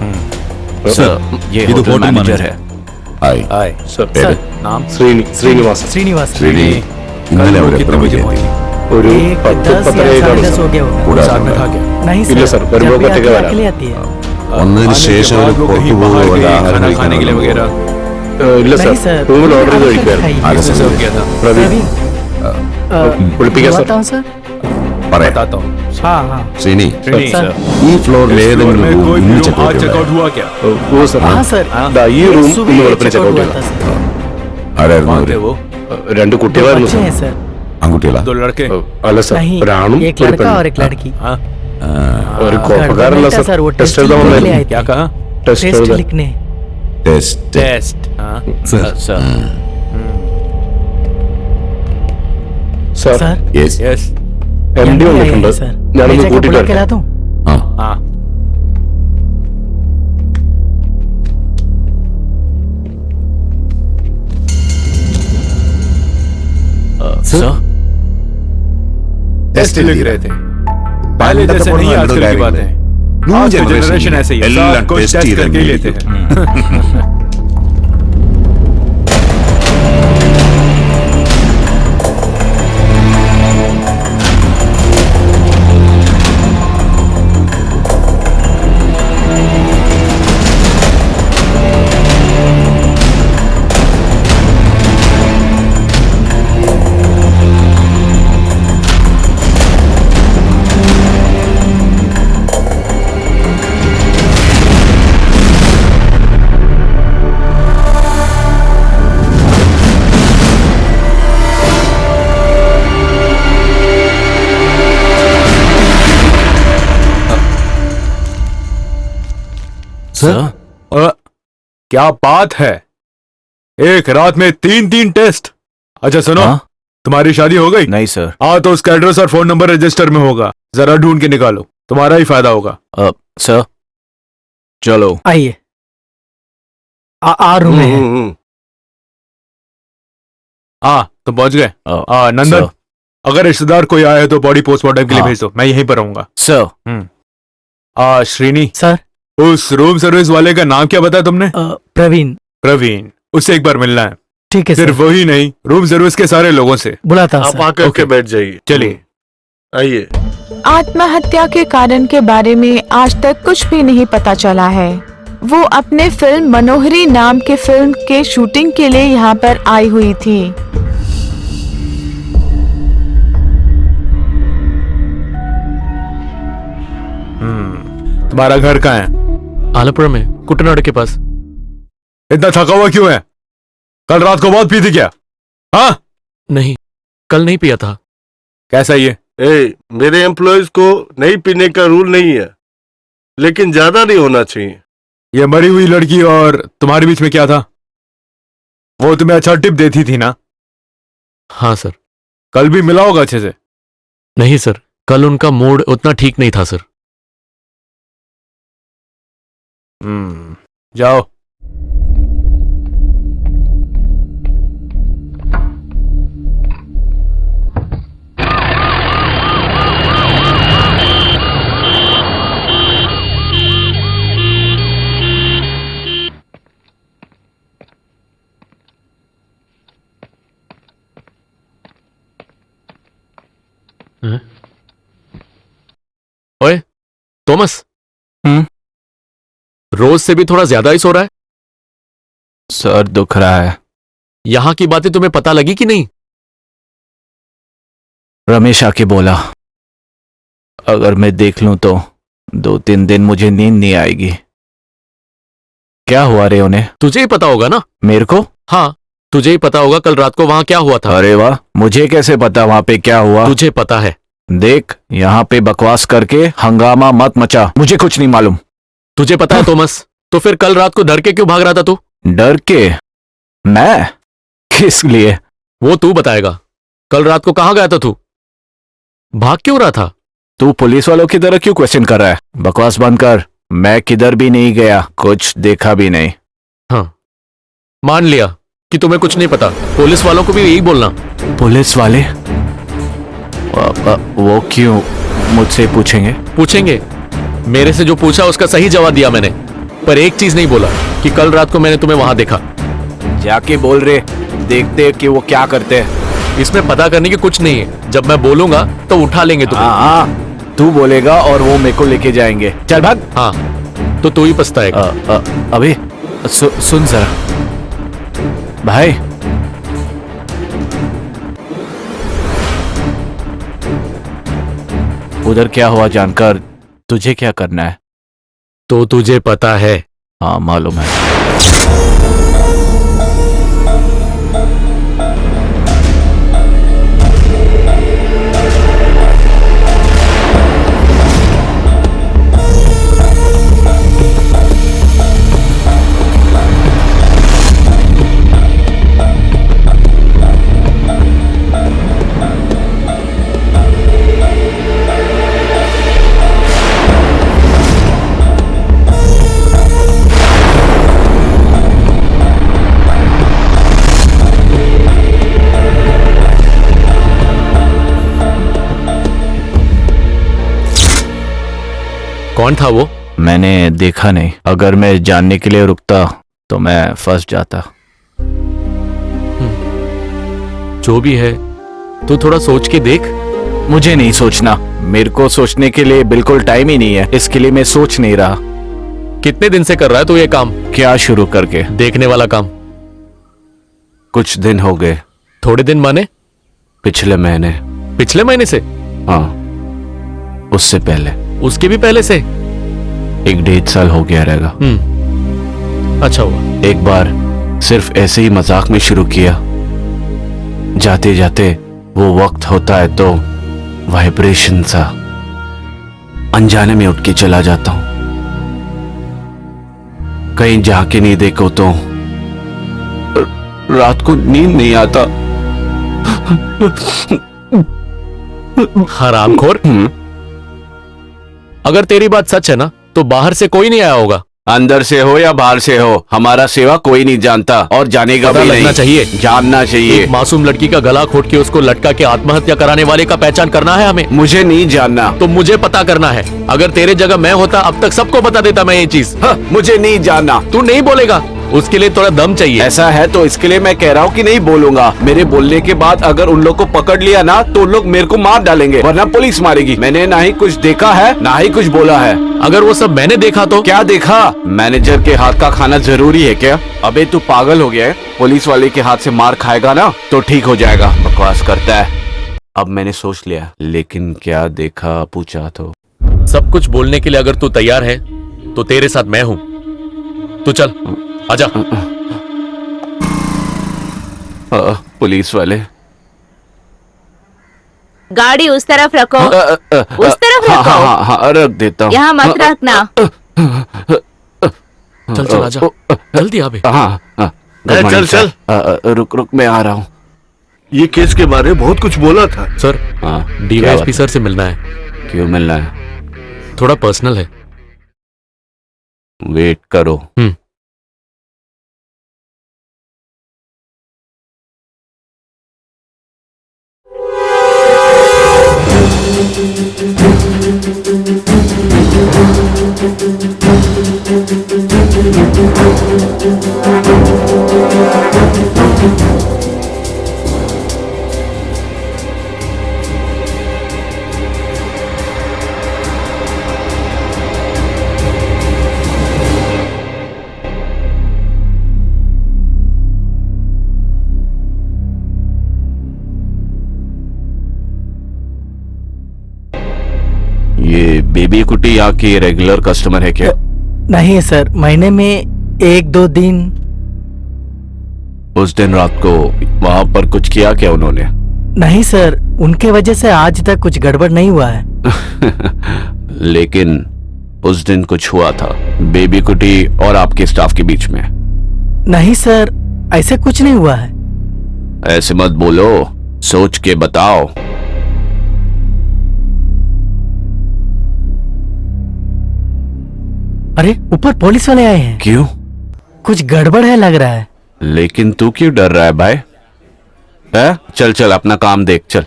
सर ये ഇത് होटल होटल मैनेजर मैनेजर है ആയി आए सर പേര് नाम श्रीनिवास श्रीनिवास ശ്രീനി ഇന്നലെ അവർ എത്ര മണിക്ക് എത്തി ഒരു एक 10 10 या 10:30 हो गया होगा കൂടാതെ साथ में था क्या नहीं इല്ല सर सर, വരുമ്പോൾ जब भी ഒറ്റയ്ക്ക് आती है, വരാം. अकेले आती है വന്നതിന് आने के ശേഷം അവർ बाद वो പുറത്തു कहीं बाहर പോകുക गई, ആഹാരം खाना खाने के लिए കഴിക്കണം वगैरह ഇല്ല नहीं സർ सर റൂമിൽ ഓർഡർ ചെയ്ത് आकर കഴിക്കാൻ खाइए। ആരെ किसने सर्व किया था प्रवीण കുളിപ്പിക്കാം സർ बताऊं सर പറയാം बताता हूँ हाँ हाँ ശ്രീനി श्रीनी, सर ഈ ഫ്ലോറിൽ इस फ्लोर ഏതെങ്കിലും में റൂം कोई ഇന്ന് भी रूम आज ചെക്കൗട്ട് चेकआउट हुआ क्या ഓ സർ हाँ सर ദാ ഈ റൂം सुबह ഇന്ന് ही വെളുപ്പിന് चेकआउट ചെക്കൗട്ട് हुआ था ചെയ്തു सर ആരായിരുന്നു कौन അവര് थे वो രണ്ട് दो കുട്ടികളായിരുന്നു बच्चे സർ हैं सर ആൺകുട്ടികളാ दो लड़के അല്ല സർ नहीं ഒരാണും एक ഒരു लड़का और പെണ്ണും एक लड़की हाँ ഒരു गड़बड़ കുഴപ്പക്കാരല്ല नहीं था സർ वो ടെസ്റ്റ് टेस्ट എഴുതാൻ लिखने के लिए വന്നായിരുന്നു आए क्या थे कहा ടെസ്റ്റ് टेस्ट എഴുതാൻ लिखने ടെസ്റ്റ് टेस्ट हाँ sir sir sir sir yes yes M D यहाँ भी आए വന്നിട്ടുണ്ട് हैं, सर ഞാനൊന്ന് मैं जाकर കൂട്ടിട്ട് बुला के വരാം ला दूं ആ हाँ सर टेस्ट लिख रहे थे पहले जैसे नहीं आजकल की बात है आज की जनरेशन ऐसे ही है सब कुछ टेस्ट करके ही लेते हैं सर क्या बात है एक रात में 3 टेस्ट अच्छा सुनो हाँ? तुम्हारी शादी हो गई नहीं सर हाँ तो उसका एड्रेस और फोन नंबर रजिस्टर में होगा जरा ढूंढ के निकालो तुम्हारा ही फायदा होगा सर चलो आइए आ रूम में है हाँ तुम पहुंच गए नंदन सर अगर रिश्तेदार कोई आए तो बॉडी पोस्टमार्टम के लिए हाँ। भेज दो मैं यहीं पर रहूंगा सर श्रीनी सर उस रूम सर्विस वाले का नाम क्या बताया तुमने प्रवीण प्रवीण उससे एक बार मिलना है। ठीक है सर, सिर्फ वही नहीं, रूम सर्विस के सारे लोगों से। बुलाता हूँ आप सर। आकर के बैठ जाइए। चलिए। आइए। आत्महत्या के कारण के बारे में आज तक कुछ भी नहीं पता चला है। वो अपने फिल्म मनोहरी नाम के फिल्म के शूटिंग के लिए यहाँ पर आई हुई थी। तुम्हारा घर कहाँ है? आलमपुर में कुटनाड़ के पास। इतना थका हुआ क्यों है? कल रात को बहुत पी थी क्या? हाँ? नहीं, कल नहीं पिया था। कैसा ये? मेरे एम्प्लॉयज को नहीं पीने का रूल नहीं है, लेकिन ज्यादा नहीं होना चाहिए। ये मरी हुई लड़की और तुम्हारे बीच में क्या था? वो तुम्हें अच्छा टिप देती थी ना? हाँ सर। कल भी मिला होगा अच्छे से? नहीं सर, कल उनका मूड उतना ठीक नहीं था सर। जाओ। ओए थॉमस, रोज से भी थोड़ा ज्यादा ही सो रहा है। सर दुख रहा है। यहां की बातें तुम्हें पता लगी कि नहीं? रमेश आके बोला अगर मैं देख लूं तो 2-3 दिन मुझे नींद नहीं आएगी। क्या हुआ रे उन्हें? तुझे ही पता होगा ना। मेरे को? हाँ, तुझे ही पता होगा कल रात को वहां क्या हुआ था। अरे वाह, मुझे कैसे पता वहां पे क्या हुआ? तुझे पता है। देख, यहाँ पे बकवास करके हंगामा मत मचा, मुझे कुछ नहीं मालूम। तुझे पता है थॉमस, तो फिर कल रात को डर के क्यों भाग रहा था तू? डर के? मैं? किस लिए? वो तू बताएगा। कल रात को कहाँ गया था तू? भाग क्यों रहा था? तू पुलिस वालों की तरह क्यों क्वेश्चन कर रहा है? बकवास बंद कर। मैं किधर भी नहीं गया, कुछ देखा भी नहीं। हाँ, मान लिया कि तुम्हें कुछ नहीं पता। पुलिस वालों को भी यही बोलना। पुलिस वाले? वो क्यों मुझसे पूछेंगे? पूछेंगे। मेरे से जो पूछा उसका सही जवाब दिया मैंने, पर एक चीज नहीं बोला कि कल रात को मैंने तुम्हें वहां देखा। जाके बोल रहे, देखते कि वो क्या करते हैं। इसमें पता करने की कुछ नहीं है। जब मैं बोलूंगा तो उठा लेंगे तुम्हें। हाँ, तू बोलेगा और वो मेरे को लेके जाएंगे। चल भाग। हाँ, तो तू ही पछताएगा। अबे सुन जरा भाई, उधर क्या हुआ जानकर तुझे क्या करना है? तो तुझे पता है। हाँ मालूम है। कौन था वो? मैंने देखा नहीं। अगर मैं जानने के लिए रुकता तो मैं फंस जाता। जो भी है, तू थोड़ा सोच के देख। मुझे नहीं सोचना, मेरे को सोचने के लिए बिल्कुल टाइम ही नहीं है, इसके लिए मैं सोच नहीं रहा। कितने दिन से कर रहा है तू ये काम? क्या शुरू करके? देखने वाला काम। कुछ दिन हो गए। थोड़े दिन माने? पिछले महीने। पिछले महीने से? हाँ, उससे पहले। उसके भी पहले से? 1-1.5 साल हो गया रहेगा। अच्छा हुआ। एक बार सिर्फ ऐसे ही मजाक में शुरू किया, जाते जाते वो वक्त होता है तो वाइब्रेशन सा अनजाने में उठ के चला जाता हूं। कहीं जाके नहीं देखो तो रात को नींद नहीं आता। हरामखोर। अगर तेरी बात सच है ना तो बाहर से कोई नहीं आया होगा। अंदर से हो या बाहर से हो, हमारा सेवा कोई नहीं जानता और जानेगा भी नहीं। चाहिए, जानना चाहिए। एक मासूम लड़की का गला घोट के उसको लटका के आत्महत्या कराने वाले का पहचान करना है हमें। मुझे नहीं जानना। तो मुझे पता करना है। अगर तेरे जगह मैं होता अब तक सबको बता देता मैं ये चीज। मुझे नहीं जानना। तू नहीं बोलेगा? उसके लिए थोड़ा दम चाहिए। ऐसा है तो इसके लिए मैं कह रहा हूँ कि नहीं बोलूंगा। मेरे बोलने के बाद अगर उन लोग को पकड़ लिया ना तो उन लोग मेरे को मार डालेंगे, वरना पुलिस मारेगी। मैंने ना ही कुछ देखा है ना ही कुछ बोला है। अगर वो सब मैंने देखा तो? क्या देखा? मैनेजर के हाथ का खाना जरूरी है क्या? अबे तू पागल हो गया है? पुलिस वाले के हाथ से मार खाएगा ना तो ठीक हो जाएगा। बकवास करता है। अब मैंने सोच लिया, लेकिन क्या देखा पूछा तो? सब कुछ बोलने के लिए अगर तू तैयार है तो तेरे साथ मैं हूं। तू चल आजा। पुलिस वाले गाड़ी उस तरफ रखो, उस तरफ हाँ, रखो। हाँ, हाँ, रख देता हूँ। यहाँ मत रखना। चल चल आजा, जल्दी आ बे। हाँ, हाँ, चल चल। रुक रुक मैं आ रहा हूँ। ये केस के बारे में बहुत कुछ बोला था सर। हाँ, डीवाईएसपी सर से मिलना है। क्यों मिलना है? थोड़ा पर्सनल है। वेट करो। ये बेबी कुटी यहाँ की रेगुलर कस्टमर है क्या? नहीं सर, महीने में 1-2 दिन। उस दिन रात को वहाँ पर कुछ किया क्या उन्होंने? नहीं सर, उनके वजह से आज तक कुछ गड़बड़ नहीं हुआ है। लेकिन उस दिन कुछ हुआ था बेबी कुटी और आपके स्टाफ के बीच में। नहीं सर, ऐसे कुछ नहीं हुआ है। ऐसे मत बोलो, सोच के बताओ। अरे ऊपर पुलिस वाले आए हैं। क्यों? कुछ गड़बड़ है लग रहा है। लेकिन तू क्यों डर रहा है भाई? है? चल चल अपना काम देख चल।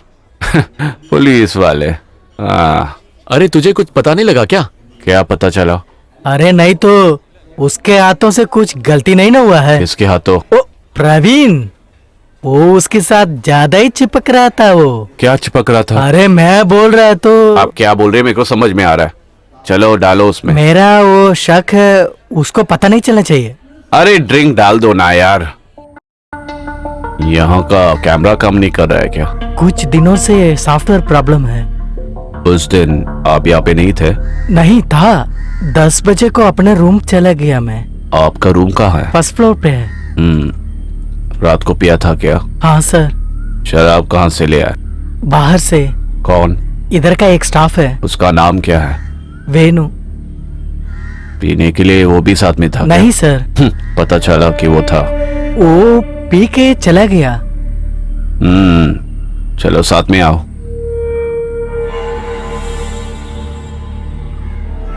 पुलिस वाले। हाँ। अरे तुझे कुछ पता नहीं लगा क्या? क्या पता चला? अरे नहीं तो उसके हाथों से कुछ गलती नहीं ना हुआ है? किसके हाथों? ओ प्रवीण, वो उसके साथ ज्यादा ही चिपक रहा था। वो क्या चिपक रहा था? अरे मैं बोल रहा तो। आप क्या बोल रहे हैं मेरे को समझ में आ रहा है। चलो डालो उसमें। मेरा वो शक है, उसको पता नहीं चलना चाहिए। अरे ड्रिंक डाल दो ना यार। यहाँ का कैमरा काम नहीं कर रहा है क्या? कुछ दिनों से सॉफ्टवेयर प्रॉब्लम है। उस दिन आप यहाँ पे नहीं थे? नहीं था। 10 बजे को अपने रूम चला गया मैं। आपका रूम कहाँ है? फर्स्ट फ्लोर पे है। रात को पिया था क्या? हाँ सर। शराब कहाँ से ले आए? बाहर से। कौन? इधर का एक स्टाफ है। उसका नाम क्या है? वेनु। पीने के लिए वो भी साथ में था? नहीं सर। पता चला कि वो था। वो पी के चला गया। चलो साथ में आओ।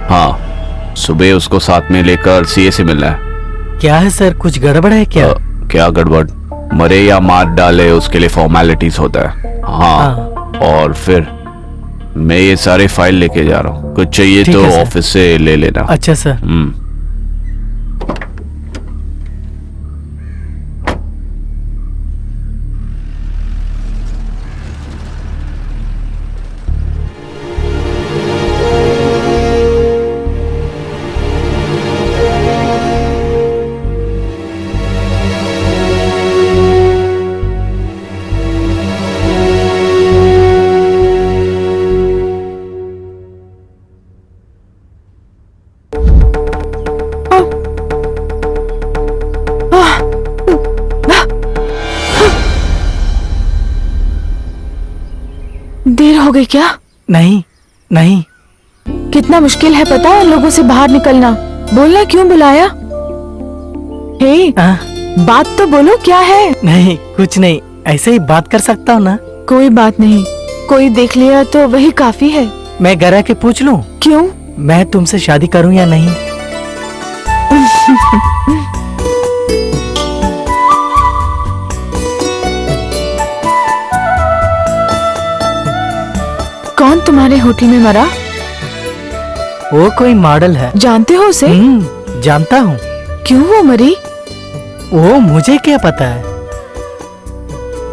हाँ, सुबह उसको साथ में लेकर सीए से मिलना है। क्या है सर, कुछ गड़बड़ है क्या? क्या गड़बड़? मरे या मार डाले उसके लिए फॉर्मेलिटीज होता है। हाँ। और फिर मैं ये सारे फाइल लेके जा रहा हूँ, कुछ चाहिए तो ऑफिस से ले लेना। अच्छा सर। देर हो गई क्या? नहीं नहीं। कितना मुश्किल है पता है लोगों से बाहर निकलना। बोलना क्यों बुलाया? हे, बात तो बोलो, क्या है? नहीं कुछ नहीं, ऐसे ही बात कर सकता हूँ ना। कोई बात नहीं, कोई देख लिया तो वही काफी है। मैं घर आके पूछ लूं? क्यों? मैं तुमसे शादी करूं या नहीं? कौन तुम्हारे होटल में मरा? वो कोई मॉडल है। जानते हो उसे? जानता हूँ। क्यों वो मरी? वो मुझे क्या पता है?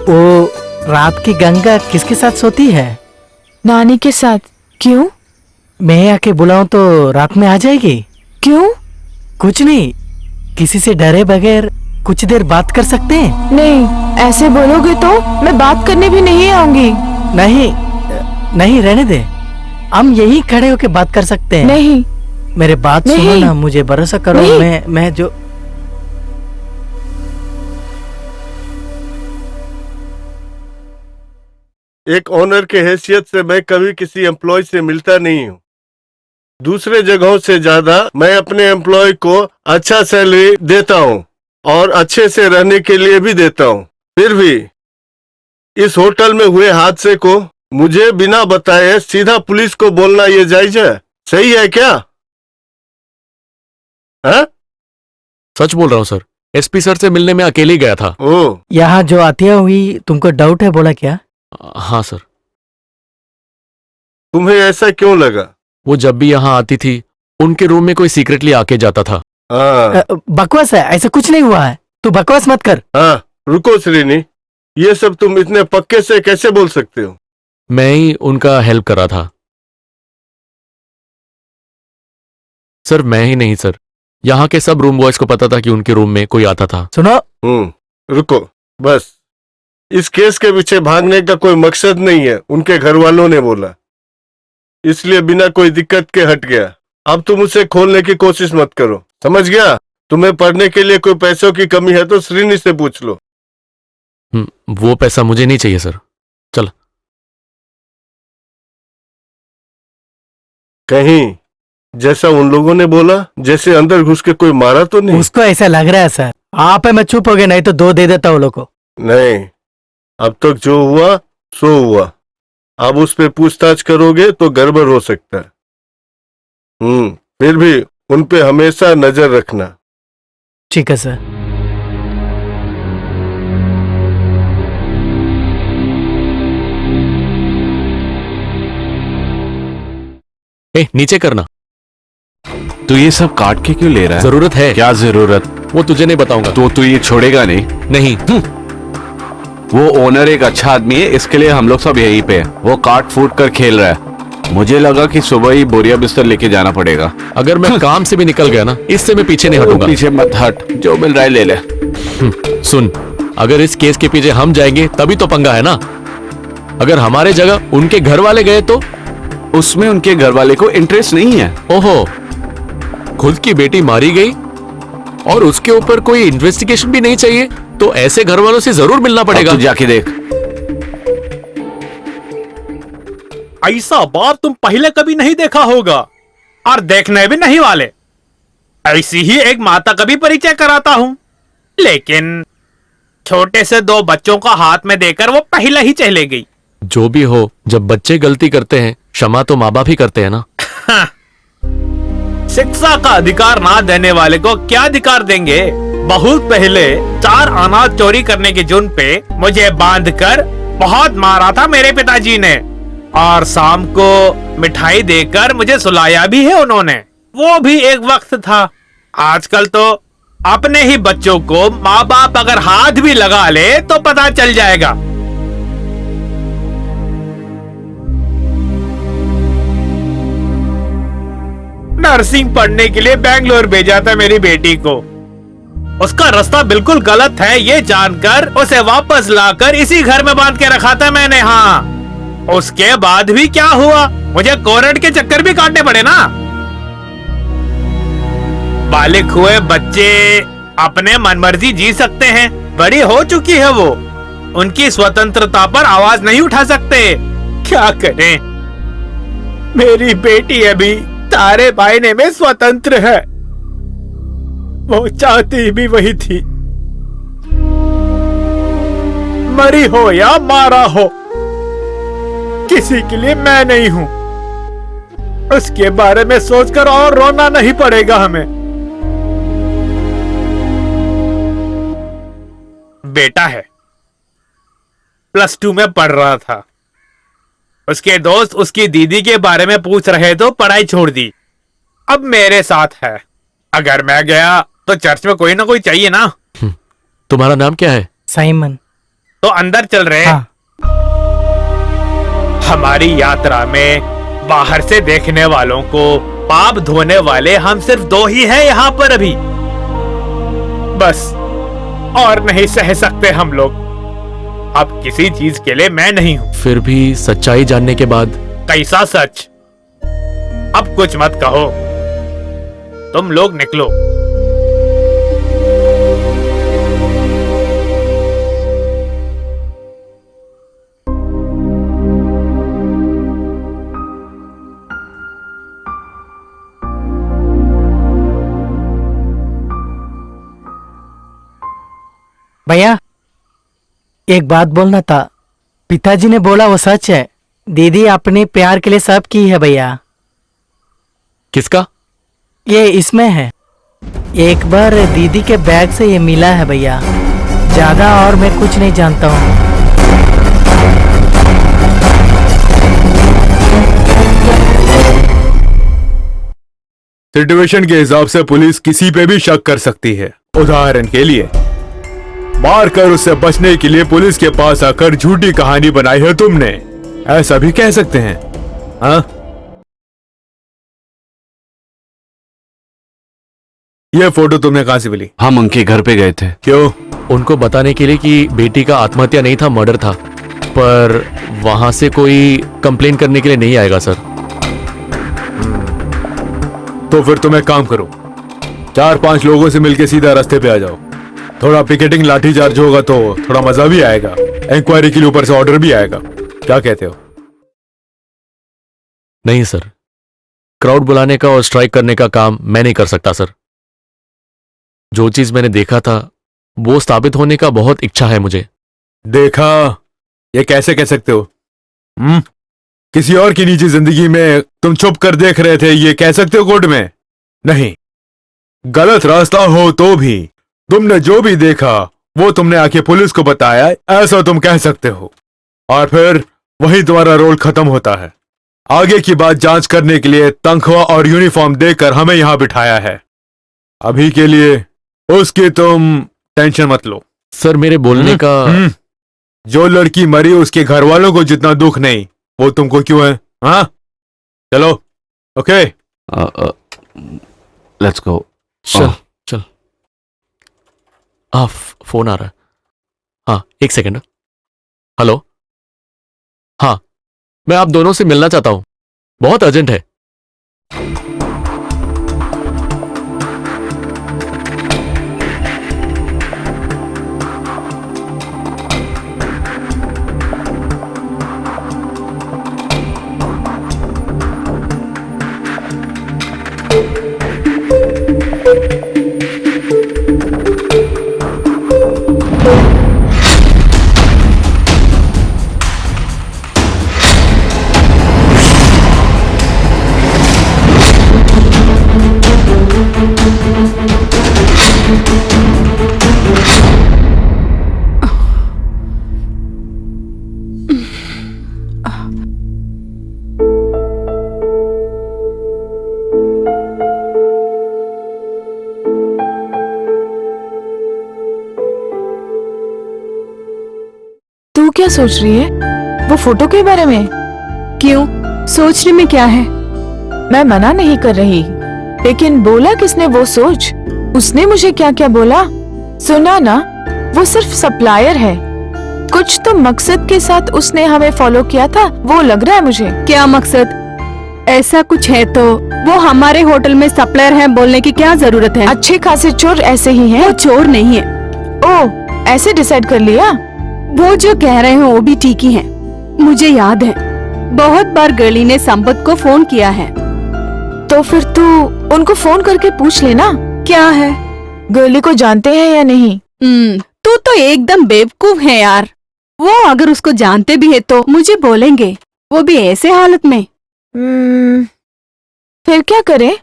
वो रात की गंगा किसके साथ सोती है? नानी के साथ। क्यों? मैं आके बुलाऊं तो रात में आ जाएगी? क्यों? कुछ नहीं, किसी से डरे बगैर कुछ देर बात कर सकते हैं। नहीं, ऐसे बोलोगे तो मैं बात करने भी नहीं आऊंगी। नहीं नहीं, रहने दे, हम यही खड़े होके बात कर सकते हैं। नहीं, मेरे बात सुनो नहीं। ना, मुझे भरोसा करो। नहीं। मैं जो एक ओनर के हैसियत से मैं कभी किसी एम्प्लॉय से मिलता नहीं हूँ। दूसरे जगहों से ज्यादा मैं अपने एम्प्लॉय को अच्छा सैलरी देता हूँ और अच्छे से रहने के लिए भी देता हूँ। फिर भी इस होटल में हुए हादसे को मुझे बिना बताए सीधा पुलिस को बोलना ये जायज है? सही है क्या? है? सच बोल रहा हूँ सर, एसपी सर से मिलने में अकेले ही गया था। ओ, यहाँ जो आतिया हुई तुमको डाउट है, बोला क्या? हाँ सर। तुम्हें ऐसा क्यों लगा? वो जब भी यहाँ आती थी उनके रूम में कोई सीक्रेटली आके जाता था। हाँ बकवास है, ऐसा कुछ नहीं हुआ है, तू बकवास मत कर। हाँ, रुको श्रीनी, ये सब तुम इतने पक्के से कैसे बोल सकते हो? मैं ही उनका हेल्प कर रहा था सर। मैं ही नहीं सर, यहाँ के सब रूम बॉयज को पता था कि उनके रूम में कोई आता था। सुनो, रुको, बस इस केस के पीछे भागने का कोई मकसद नहीं है, उनके घर वालों ने बोला, इसलिए बिना कोई दिक्कत के हट गया। अब तुम उसे खोलने की कोशिश मत करो, समझ गया? तुम्हें पढ़ने के लिए कोई पैसों की कमी है तो श्रीनी से पूछ लो। वो पैसा मुझे नहीं चाहिए सर, चल। कहीं जैसा उन लोगों ने बोला, जैसे अंदर घुस के कोई मारा तो नहीं? उसको ऐसा लग रहा है सर। आप मैं चुप हो गए, नहीं तो 2 दे देता वो लोग को। नहीं, अब तक जो हुआ सो हुआ। अब उस पे पूछताछ करोगे तो गड़बड़ हो सकता है। फिर भी उन पे हमेशा नजर रखना। ठीक है सर। नीचे करना। तू ये सब काट के क्यों ले रहा है? जरूरत है। क्या जरूरत? वो तुझे नहीं बताऊंगा। तो तू ये छोड़ेगा नहीं? नहीं। वो ओनर एक अच्छा आदमी है, इसके लिए हम लोग सब यहीं पे हैं। वो काट फूट कर खेल रहा है। मुझे लगा कि सुबह ही बोरिया बिस्तर लेके जाना पड़ेगा। अगर मैं काम से भी निकल गया ना, इससे मैं पीछे नहीं हटूंगा। पीछे मत हट, जो मिल रहा है ले ले। सुन, अगर इस केस के पीछे हम जाएंगे तभी तो पंगा है ना। अगर हमारे जगह उनके घर वाले गए तो? उसमें उनके घर वाले को इंटरेस्ट नहीं है। ओहो, खुद की बेटी मारी गई और उसके ऊपर कोई इन्वेस्टिगेशन भी नहीं चाहिए, तो ऐसे घर वालों से जरूर मिलना पड़ेगा। तू जाके देख। ऐसा बाप तुम पहले कभी नहीं देखा होगा और देखने भी नहीं वाले। ऐसी ही एक माता का भी परिचय कराता हूं, लेकिन छोटे से 2 बच्चों का हाथ में देकर वो पहले ही चले गई। जो भी हो, जब बच्चे गलती करते हैं, क्षमा तो माँ बाप ही करते हैं ना। शिक्षा का अधिकार ना देने वाले को क्या अधिकार देंगे? बहुत पहले 4 अनाज चोरी करने के जुर्म पे मुझे बांधकर बहुत मारा था मेरे पिताजी ने, और शाम को मिठाई देकर मुझे सुलाया भी है उन्होंने। वो भी एक वक्त था। आजकल तो अपने ही बच्चों को माँ बाप अगर हाथ भी लगा ले तो पता चल जाएगा। नर्सिंग पढ़ने के लिए बेंगलोर भेजा था मेरी बेटी को। उसका रास्ता बिल्कुल गलत है ये जानकर उसे वापस लाकर इसी घर में बांध के रखा था मैंने। हाँ, उसके बाद भी क्या हुआ, मुझे कोर्ट के चक्कर भी काटने पड़े ना। बालिग हुए बच्चे अपने मनमर्जी जी सकते हैं, बड़ी हो चुकी है वो, उनकी स्वतंत्रता पर आवाज नहीं उठा सकते। क्या करें, मेरी बेटी अभी तारे बायने में स्वतंत्र है। वो चाहती भी वही थी, मरी हो या मारा हो, किसी के लिए मैं नहीं हूं। उसके बारे में सोचकर और रोना नहीं पड़ेगा हमें। बेटा है, +2 में पढ़ रहा था। उसके दोस्त उसकी दीदी के बारे में पूछ रहे तो पढ़ाई छोड़ दी। अब मेरे साथ है। अगर मैं गया तो चर्च में कोई ना कोई चाहिए ना। तुम्हारा नाम क्या है? साइमन। तो अंदर चल रहे हैं। हाँ। हमारी यात्रा में बाहर से देखने वालों को पाप धोने वाले हम सिर्फ 2 ही हैं यहाँ पर अभी, बस। और नहीं सह सकते हम लोग अब किसी चीज के लिए। मैं नहीं हूं। फिर भी सच्चाई जानने के बाद? कैसा सच? अब कुछ मत कहो, तुम लोग निकलो। भैया एक बात बोलना था। पिताजी ने बोला वो सच है। दीदी अपने प्यार के लिए सब की है भैया। किसका? ये इसमें है। एक बार दीदी के बैग से ये मिला है भैया। ज्यादा और मैं कुछ नहीं जानता हूँ। सिचुएशन के हिसाब से पुलिस किसी पे भी शक कर सकती है। उदाहरण के लिए मारकर उससे बचने के लिए पुलिस के पास आकर झूठी कहानी बनाई है तुमने, ऐसा भी कह सकते हैं। हाँ, ये फोटो तुमने कहां से मिली? हम उनके घर पे गए थे। क्यों? उनको बताने के लिए कि बेटी का आत्महत्या नहीं था, मर्डर था। पर वहां से कोई कंप्लेन करने के लिए नहीं आएगा सर। तो फिर तुम एक काम करो, 4-5 लोगों से मिलकर सीधा रास्ते पे आ जाओ। थोड़ा पिकेटिंग लाठीचार्ज होगा तो थोड़ा मजा भी आएगा। इंक्वायरी के लिए ऊपर से ऑर्डर भी आएगा। क्या कहते हो? नहीं सर, क्राउड बुलाने का और स्ट्राइक करने का काम मैं नहीं कर सकता सर। जो चीज मैंने देखा था वो साबित होने का बहुत इच्छा है मुझे। देखा, ये कैसे कह सकते हो? किसी और की निजी जिंदगी में तुम छुप कर देख रहे थे, ये कह सकते हो कोर्ट में? नहीं। गलत रास्ता हो तो भी तुमने जो भी देखा वो तुमने आके पुलिस को बताया, ऐसा तुम कह सकते हो। और फिर वही तुम्हारा रोल खत्म होता है। आगे की बात जांच करने के लिए तनख्वाह और यूनिफॉर्म देकर हमें यहां बिठाया है। अभी के लिए उसकी तुम टेंशन मत लो। सर मेरे बोलने का जो लड़की मरी उसके घर वालों को जितना दुख नहीं वो तुमको क्यों है? हाँ, चलो। Okay, let's go. चल चल। फोन आ रहा है। हाँ, एक सेकंड। हेलो। हाँ, मैं आप दोनों से मिलना चाहता हूं, बहुत अर्जेंट है। तू क्या सोच रही है वो फोटो के बारे में? क्यों, सोचने में क्या है? मैं मना नहीं कर रही, लेकिन बोला किसने वो सोच? उसने मुझे क्या क्या बोला सुना ना। वो सिर्फ सप्लायर है, कुछ तो मकसद के साथ उसने हमें फॉलो किया था, वो लग रहा है मुझे। क्या मकसद? ऐसा कुछ है तो वो हमारे होटल में सप्लायर है बोलने की क्या जरूरत है? अच्छे खासे चोर ऐसे ही हैं। वो चोर नहीं है। ओह, ऐसे डिसाइड कर लिया? वो जो कह रहे हैं वो भी ठीक ही है। मुझे याद है बहुत बार गर्ली ने संपत को फोन किया है। तो फिर तू उनको फोन करके पूछ लेना। क्या है? गर्ली को जानते हैं या नहीं? तू तो एकदम बेवकूफ है यार। वो अगर उसको जानते भी है तो मुझे बोलेंगे, वो भी ऐसे हालत में। फिर क्या करे?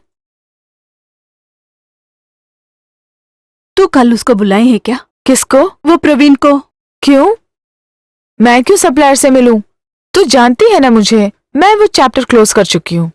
तू कल उसको बुलाए है क्या? किसको? वो प्रवीण को। क्यों? मैं क्यों सप्लायर से मिलूं? तू जानती है ना मुझे, मैं वो चैप्टर क्लोज कर चुकी हूँ।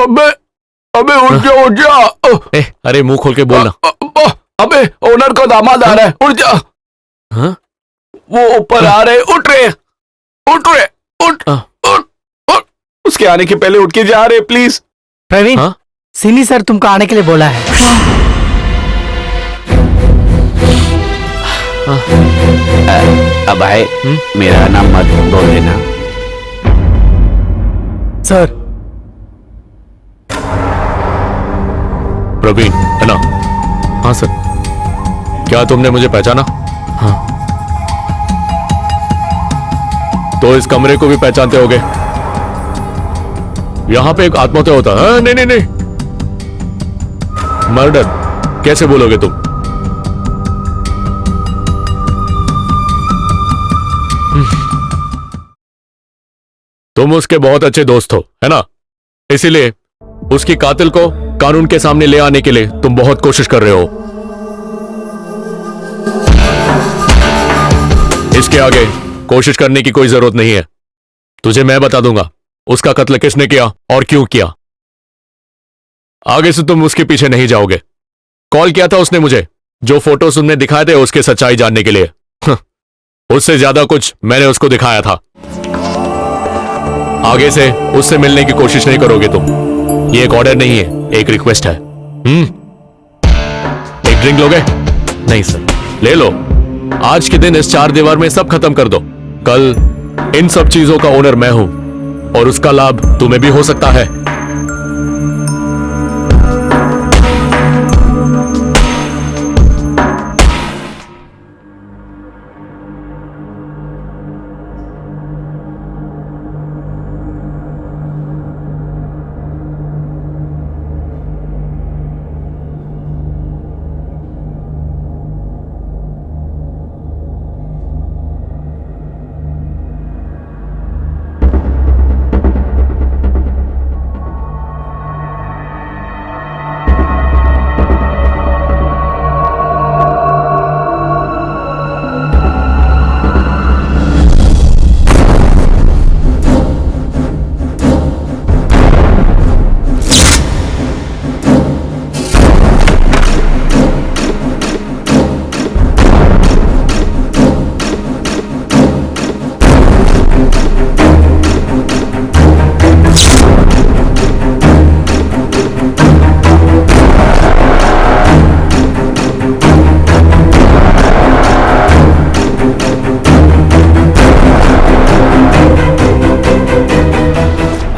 अबे अबे उठ जा। अरे मुंह खोल के बोलना। अबे ओनर का दामाद आ रहा है, उठ जा। हाँ? वो ऊपर आ रहे, उठ रहे उठ। उसके आने के पहले उठ के जा रहे, प्लीज। प्रवीण, हाँ? सिनी सर तुमको आने के लिए बोला है। अब भाई मेरा नाम मत बोल देना। सर, प्रवीण है ना? हाँ सर। क्या तुमने मुझे पहचाना? हाँ। तो इस कमरे को भी पहचानते होगे। यहां पे एक आत्महत्या होता है। नहीं नहीं नहीं, मर्डर कैसे बोलोगे तुम? तुम उसके बहुत अच्छे दोस्त हो, है ना? इसीलिए उसकी कातिल को कानून के सामने ले आने के लिए तुम बहुत कोशिश कर रहे हो। इसके आगे कोशिश करने की कोई जरूरत नहीं है। तुझे मैं बता दूंगा उसका कत्ल किसने किया और क्यों किया। आगे से तुम उसके पीछे नहीं जाओगे। कॉल किया था उसने मुझे, जो फोटोज तुमने दिखाए थे उसके सच्चाई जानने के लिए। उससे ज्यादा कुछ मैंने उसको दिखाया था। आगे से उससे मिलने की कोशिश नहीं करोगे तुम। ये एक ऑर्डर नहीं है, एक रिक्वेस्ट है। एक ड्रिंक लोगे? नहीं सर। ले लो। आज के दिन इस 4 दीवार में सब खत्म कर दो। कल इन सब चीजों का ओनर मैं हूं और उसका लाभ तुम्हें भी हो सकता है।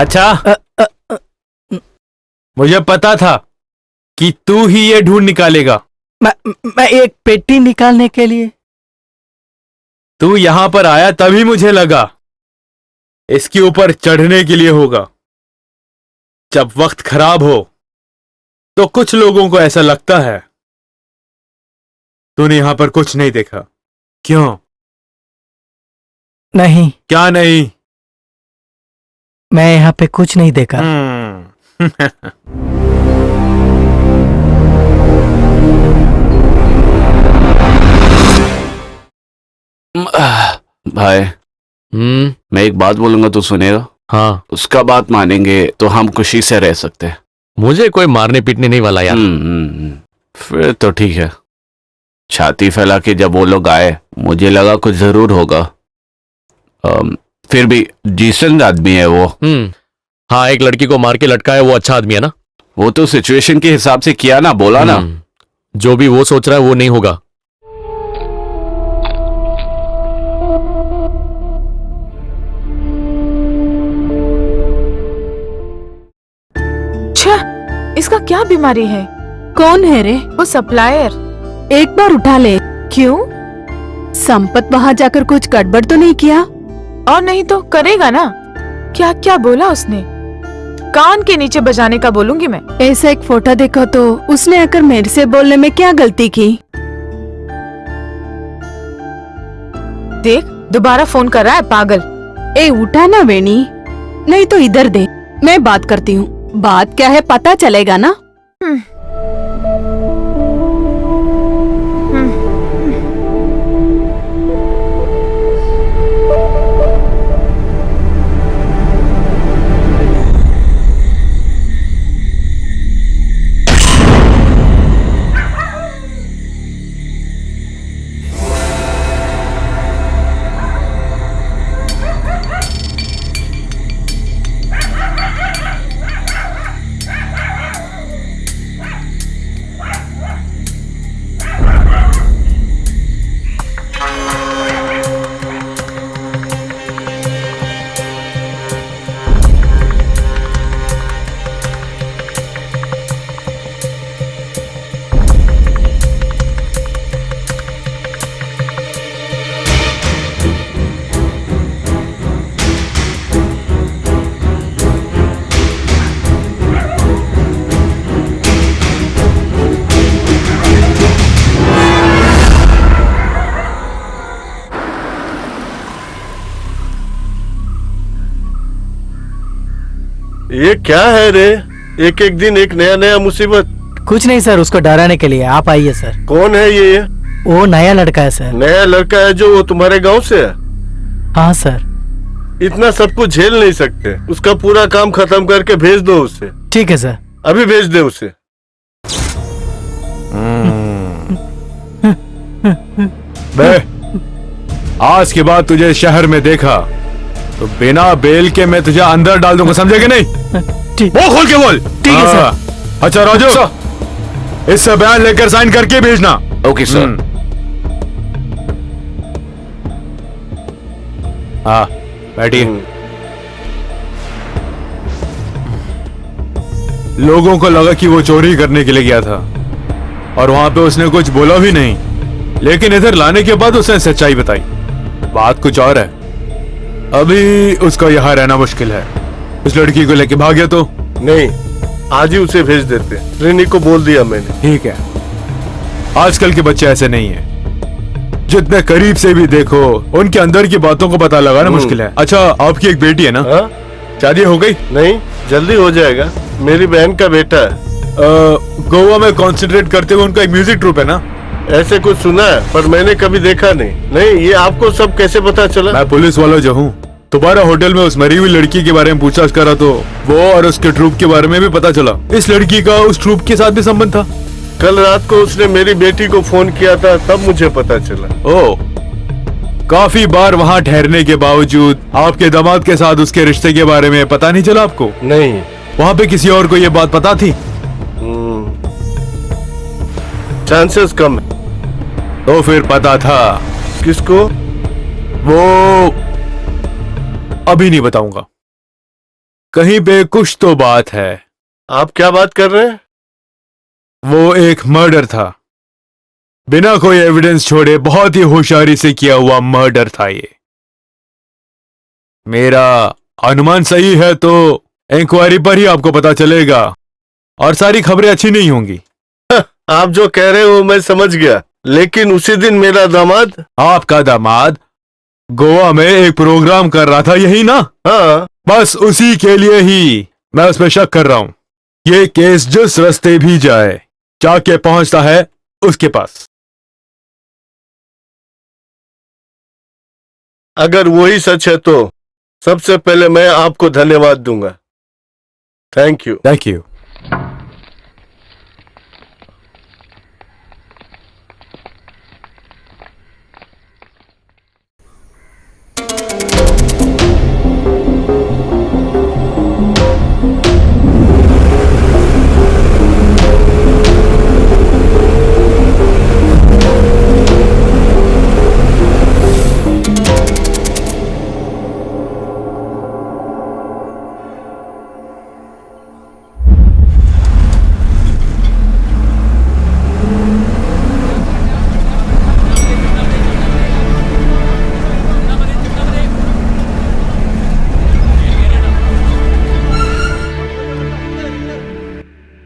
अच्छा, मुझे पता था कि तू ही ये ढूंढ निकालेगा। मैं एक पेटी निकालने के लिए। तू यहां पर आया तभी मुझे लगा इसके ऊपर चढ़ने के लिए होगा। जब वक्त खराब हो तो कुछ लोगों को ऐसा लगता है। तूने यहां पर कुछ नहीं देखा, क्यों? नहीं। क्या नहीं? मैं यहाँ पे कुछ नहीं देखा। भाई, मैं एक बात बोलूंगा तो सुनेगा? हाँ। उसका बात मानेंगे तो हम खुशी से रह सकते हैं। मुझे कोई मारने पीटने नहीं वाला यार। फिर तो ठीक है। छाती फैला के जब वो लोग आए मुझे लगा कुछ जरूर होगा। फिर भी डिसेंट आदमी है वो। हाँ, एक लड़की को मार के लटका है, वो अच्छा आदमी है ना? वो तो सिचुएशन के हिसाब से किया ना, बोला ना। जो भी वो सोच रहा है वो नहीं होगा। इसका क्या बीमारी है? कौन है रे? वो सप्लायर। एक बार उठा ले। क्यों? संपत वहां जाकर कुछ गड़बड़ तो नहीं किया? और नहीं तो करेगा ना। क्या क्या बोला उसने? कान के नीचे बजाने का बोलूंगी मैं। ऐसा एक फोटो देखो तो उसने आकर मेरे से बोलने में क्या गलती की? देख, दोबारा फोन कर रहा है पागल। ए उठा ना वेणी, नहीं तो इधर दे, मैं बात करती हूँ। बात क्या है पता चलेगा ना। ये क्या है रे? एक एक दिन एक नया नया मुसीबत। कुछ नहीं सर, उसको डराने के लिए। आप आइए सर। कौन है ये? वो नया लड़का है सर। नया लड़का है जो वो तुम्हारे गांव से है? हाँ सर। इतना सब कुछ झेल नहीं सकते। उसका पूरा काम खत्म करके भेज दो उसे। ठीक है सर। अभी भेज दे उसे। बे, आज के बाद तुझे शहर में देखा तो बिना बेल के मैं तुझे अंदर डाल दूंगा, समझे कि नहीं? ठीक। वो खोल के बोल। ठीक है सर। अच्छा राजू, इससे बयान लेकर साइन करके भेजना। Okay sir. हाँ बैठिए। लोगों को लगा कि वो चोरी करने के लिए गया था और वहां पे उसने कुछ बोला भी नहीं, लेकिन इधर लाने के बाद उसने सच्चाई बताई। बात कुछ और है। अभी उसका यहाँ रहना मुश्किल है। उस लड़की को लेके भाग गया तो नहीं, आज ही उसे भेज देते। रिनी को बोल दिया मैंने। ठीक है। आजकल के बच्चे ऐसे नहीं हैं। जितने करीब से भी देखो उनके अंदर की बातों को पता लगाना मुश्किल है। अच्छा, आपकी एक बेटी है ना? हाँ? शादी हो गई? नहीं, जल्दी हो जाएगा। मेरी बहन का बेटा है। गोवा में कॉन्सेंट्रेट करते हुए उनका एक म्यूजिक ट्रूप है ना? ऐसे कुछ सुना है पर मैंने कभी देखा नहीं। नहीं, ये आपको सब कैसे पता चला? मैं पुलिस वाला जो हूँ, तुम्हारा होटल में उस मरी हुई लड़की के बारे में पूछताछ करा तो वो और उसके ट्रूप के बारे में भी पता चला। इस लड़की का उस ट्रूप के साथ भी संबंध था। कल रात को उसने मेरी बेटी को फोन किया था, तब मुझे पता चला। ओ, काफी बार वहाँ ठहरने के बावजूद आपके दामाद के साथ उसके रिश्ते के बारे में पता नहीं चला आपको? नहीं। वहाँ पे किसी और को ये बात पता थी? चांसेस कम है। तो फिर पता था। किसको? वो अभी नहीं बताऊंगा। कहीं पे कुछ तो बात है। आप क्या बात कर रहे हैं? वो एक मर्डर था, बिना कोई एविडेंस छोड़े बहुत ही होशियारी से किया हुआ मर्डर था ये। मेरा अनुमान सही है तो इंक्वायरी पर ही आपको पता चलेगा और सारी खबरें अच्छी नहीं होंगी। आप जो कह रहे हो मैं समझ गया, लेकिन उसी दिन मेरा दामाद। आपका दामाद गोवा में एक प्रोग्राम कर रहा था, यही ना? हाँ। बस उसी के लिए ही मैं उस पर शक कर रहा हूं। ये केस जिस रास्ते भी जाए जाके पहुंचता है उसके पास। अगर वही सच है तो सबसे पहले मैं आपको धन्यवाद दूंगा। Thank you. Thank you.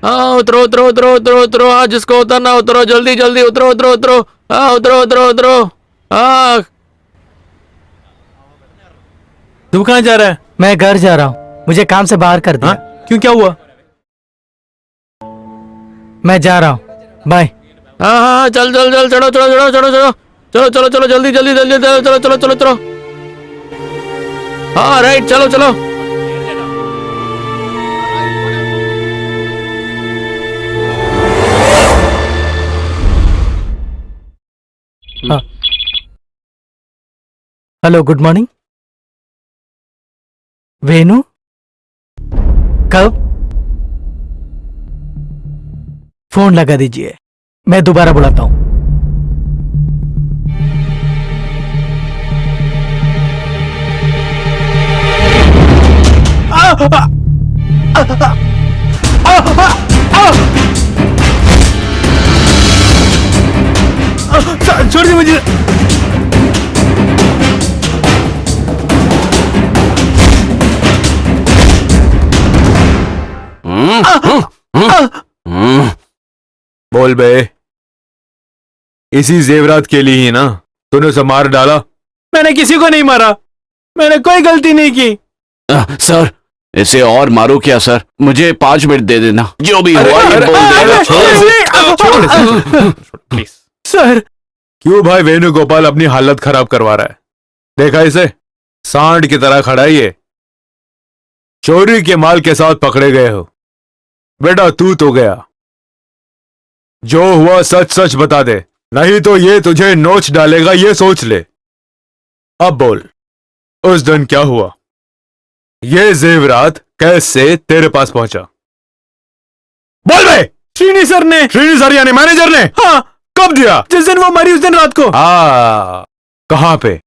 हाँ उतरो उतरो उतरो उतरो उतरो। हाँ जिसको उतरना उतरो, जल्दी जल्दी उतरो उतरो उतरो। हाँ उतरो उतरो उतरो। हाँ। तू कहाँ जा रहा है? मैं घर जा रहा हूँ, मुझे काम से बाहर कर दिया। क्यों, क्या हुआ? मैं जा रहा हूँ, बाय। हाँ हाँ चल चल चल, चलो चलो चलो चलो चलो चलो चलो चलो जल्दी जल्दी जल्दी चलो चलो चलो चलो चलो। हाँ राइट, चलो चलो। हाँ। Hello, good morning. वेनु, कब? फोन लगा दीजिए, मैं दोबारा बुलाता हूं। छोड़ दी मुझे। बोल बे, इसी जेवरात के लिए ही ना तूने उसे मार डाला? मैंने किसी को नहीं मारा, मैंने कोई गलती नहीं की। सर, इसे और मारो क्या सर? मुझे 5 मिनट दे देना, जो भी हुआ ये बोल देना। Please sir. क्यों भाई वेणुगोपाल अपनी हालत खराब करवा रहा है? देखा इसे, सांड की तरह खड़ा है ये। चोरी के माल के साथ पकड़े गए हो। बेटा तू तो गया, जो हुआ सच सच बता दे, नहीं तो ये तुझे नोच डालेगा, ये सोच ले। अब बोल, उस दिन क्या हुआ? ये जेवरात कैसे तेरे पास पहुंचा? बोल बे। श्रीनी सर ने। श्रीनी सर यानी मैनेजर ने? हाँ। कब दिया? जिस दिन वो मरी उस दिन रात को। हाँ। कहां पे?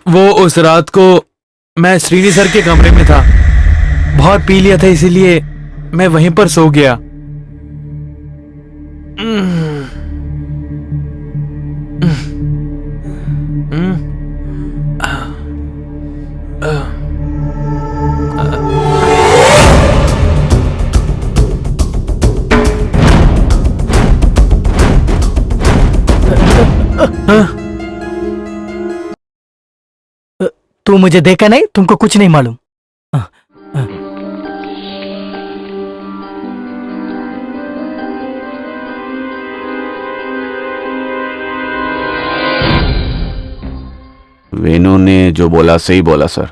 वो उस रात को मैं श्रीनी सर के कमरे में था, बहुत पी लिया था, इसीलिए मैं वहीं पर सो गया। तू मुझे देखा नहीं, तुमको कुछ नहीं मालूम। वेणु ने जो बोला सही बोला सर।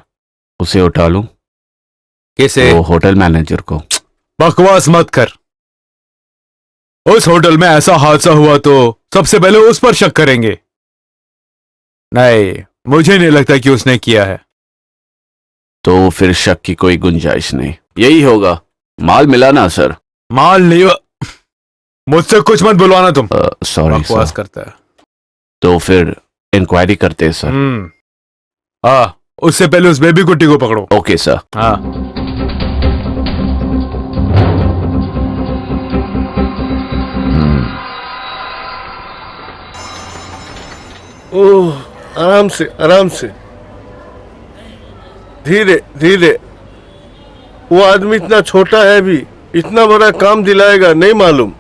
उसे उठा लूं? कैसे? वो होटल मैनेजर को। बकवास मत कर। उस होटल में ऐसा हादसा हुआ तो सबसे पहले उस पर शक करेंगे। नहीं, मुझे नहीं लगता कि उसने किया है। तो फिर शक की कोई गुंजाइश नहीं, यही होगा। माल मिला ना सर? माल नहीं, मुझसे कुछ मत बुलवाना तुम। सॉरी बकवास सर। करता है। तो फिर इंक्वायरी करते हैं सर। उससे पहले उस बेबी कुट्टी को पकड़ो। Okay sir. हाँ। ओह, आराम से आराम से, धीरे धीरे। वो आदमी इतना छोटा है भी, इतना बड़ा काम दिलाएगा नहीं मालूम।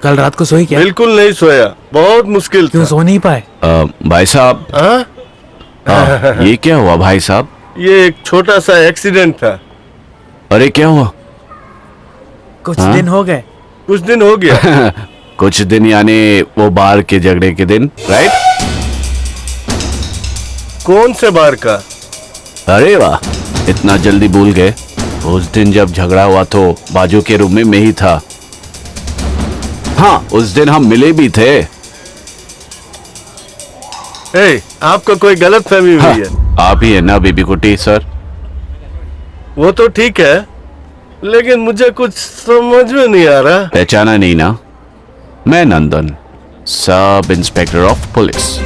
कल रात को सोई क्या? बिल्कुल नहीं सोया, बहुत मुश्किल था। क्यों सो नहीं पाए? भाई साहब। ये क्या हुआ भाई साहब? ये एक छोटा सा एक्सीडेंट था। अरे क्या हुआ? कुछ दिन हो गए। कुछ दिन हो गया। कुछ दिन यानी वो बार के झगड़े के दिन, राइट? कौन से बार का? अरे वाह, इतना जल्दी भूल गए। उस दिन जब झगड़ा हुआ तो बाजू के रूम में मैं ही था। हाँ, उस दिन हम मिले भी थे। आपको कोई गलत फहमी हुई है। आप ही है ना बेबी कुटी सर? वो तो ठीक है, लेकिन मुझे कुछ समझ में नहीं आ रहा। पहचाना नहीं ना? मैं नंदन, सब इंस्पेक्टर ऑफ पुलिस।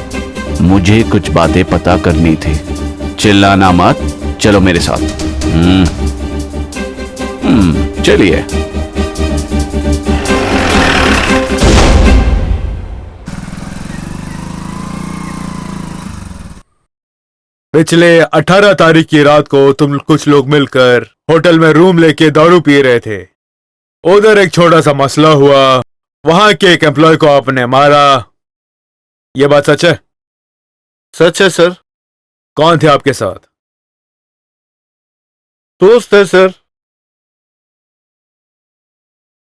मुझे कुछ बातें पता करनी थी। चिल्लाना मत, चलो मेरे साथ। चलिए। पिछले 18 तारीख की रात को तुम कुछ लोग मिलकर होटल में रूम लेके दारू पी रहे थे। उधर एक छोटा सा मसला हुआ, वहां के एक एम्प्लॉय को आपने मारा। यह बात सच है? सच है सर। कौन थे आपके साथ? दोस्त है सर।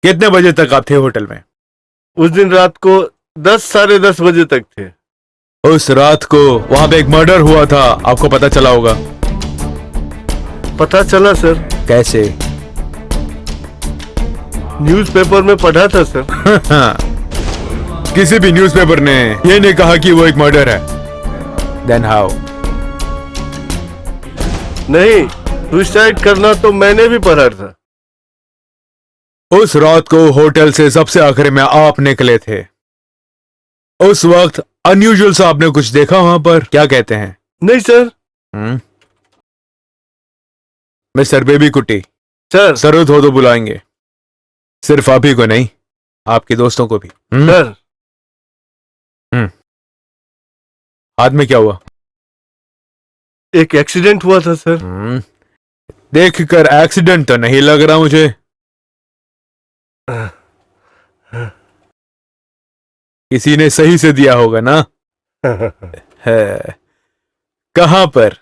कितने बजे तक आप थे होटल में? उस दिन रात को 10 साढ़े 10 बजे तक थे। उस रात को वहां पे एक मर्डर हुआ था, आपको पता चला होगा। पता चला सर। कैसे? न्यूज़पेपर में पढ़ा था सर। किसी भी न्यूज़पेपर ने ये नहीं कहा कि वो एक मर्डर है। Then how? नहीं, सुसाइड करना तो मैंने भी पढ़ा था। उस रात को होटल से सबसे आखिर में आप निकले थे। उस वक्त अनयूजुअल सा आपने कुछ देखा वहां पर, क्या कहते हैं? नहीं सर। मिस्टर बेबी कुट्टी सर। जरूरत हो तो बुलाएंगे, सिर्फ आप ही को नहीं, आपके दोस्तों को भी। सर। हाथ में क्या हुआ? एक एक्सीडेंट हुआ था सर। देखकर एक्सीडेंट तो नहीं लग रहा मुझे। किसी ने सही से दिया होगा ना? है। कहां पर?